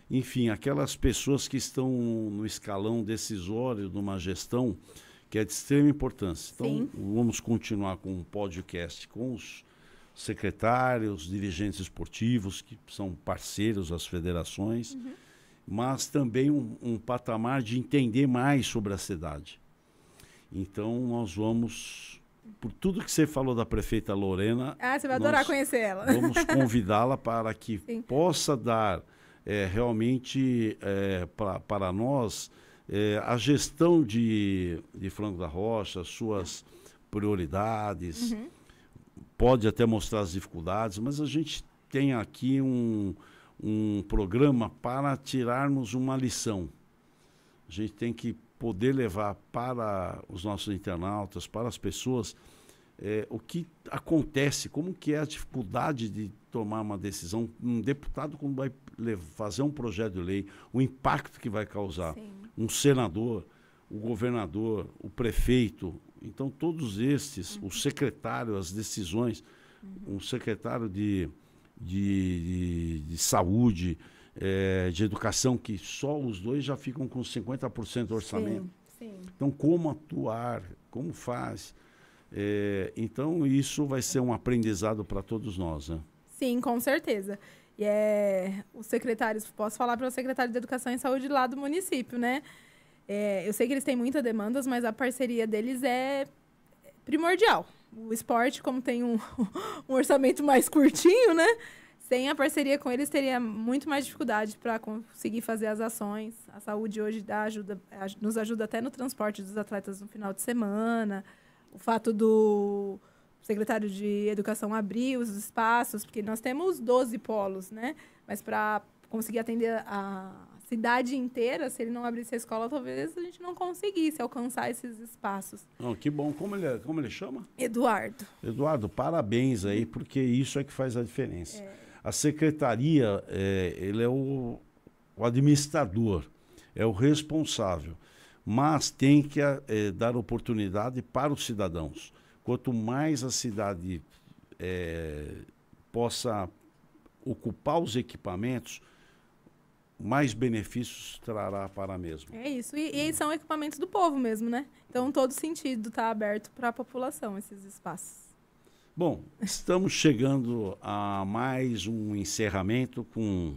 enfim, aquelas pessoas que estão no escalão decisório de uma gestão que é de extrema importância. Então, vamos continuar com um podcast com os secretários, dirigentes esportivos, que são parceiros das federações, mas também um patamar de entender mais sobre a cidade. Então, nós vamos, por tudo que você falou da prefeita Lorena... você vai adorar conhecer ela. Vamos convidá-la para que possa dar... realmente para nós a gestão de Franco da Rocha, suas prioridades, pode até mostrar as dificuldades, mas a gente tem aqui um programa para tirarmos uma lição. A gente tem que poder levar para os nossos internautas, para as pessoas, o que acontece, como que é a dificuldade de tomar uma decisão. Um deputado, quando vai fazer um projeto de lei, o impacto que vai causar. Sim. Um senador, o governador, o prefeito. Então, todos estes, o secretário, as decisões, um secretário de saúde, de educação, que só os dois já ficam com 50% do orçamento. Sim, sim. Então, como atuar, como faz? Então, isso vai ser um aprendizado para todos nós, né? Sim, com certeza. E os secretários, posso falar para o secretário de Educação e Saúde lá do município, né? Eu sei que eles têm muitas demandas, mas a parceria deles é primordial. O esporte, como tem um orçamento mais curtinho, né? Sem a parceria com eles, teria muito mais dificuldade para conseguir fazer as ações. A saúde hoje nos ajuda até no transporte dos atletas no final de semana. O fato do secretário de Educação abrir os espaços, porque nós temos 12 polos, né? Mas para conseguir atender a cidade inteira, se ele não abrisse a escola, talvez a gente não conseguisse alcançar esses espaços. Oh, que bom. Como ele chama? Eduardo. Eduardo, parabéns aí, porque isso é que faz a diferença. A secretaria, ele é o administrador, é o responsável, mas tem que dar oportunidade para os cidadãos. Quanto mais a cidade possa ocupar os equipamentos, mais benefícios trará para a mesma. É isso. E são equipamentos do povo mesmo, né? Então, todo sentido está aberto para a população, esses espaços. Bom, estamos chegando a mais um encerramento com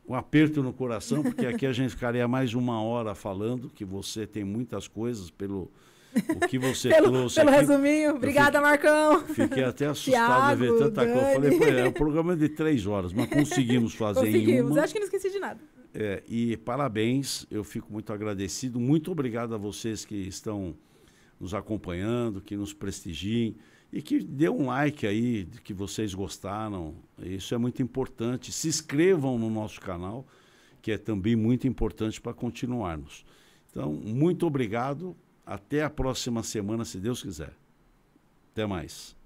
um aperto no coração, porque aqui a gente ficaria mais 1 hora falando, que você tem muitas coisas o que você trouxe pelo aqui. Resuminho. Obrigada, Marcão. Fiquei até assustado de ver tanta coisa. Eu falei, pô, o programa é de 3 horas, mas conseguimos fazer em uma. Acho que não esqueci de nada. E parabéns, eu fico muito agradecido. Muito obrigado a vocês que estão nos acompanhando, que nos prestigiem e que dê um like aí, que vocês gostaram. Isso é muito importante. Se inscrevam no nosso canal, que é também muito importante para continuarmos. Então, muito obrigado. Até a próxima semana, se Deus quiser. Até mais.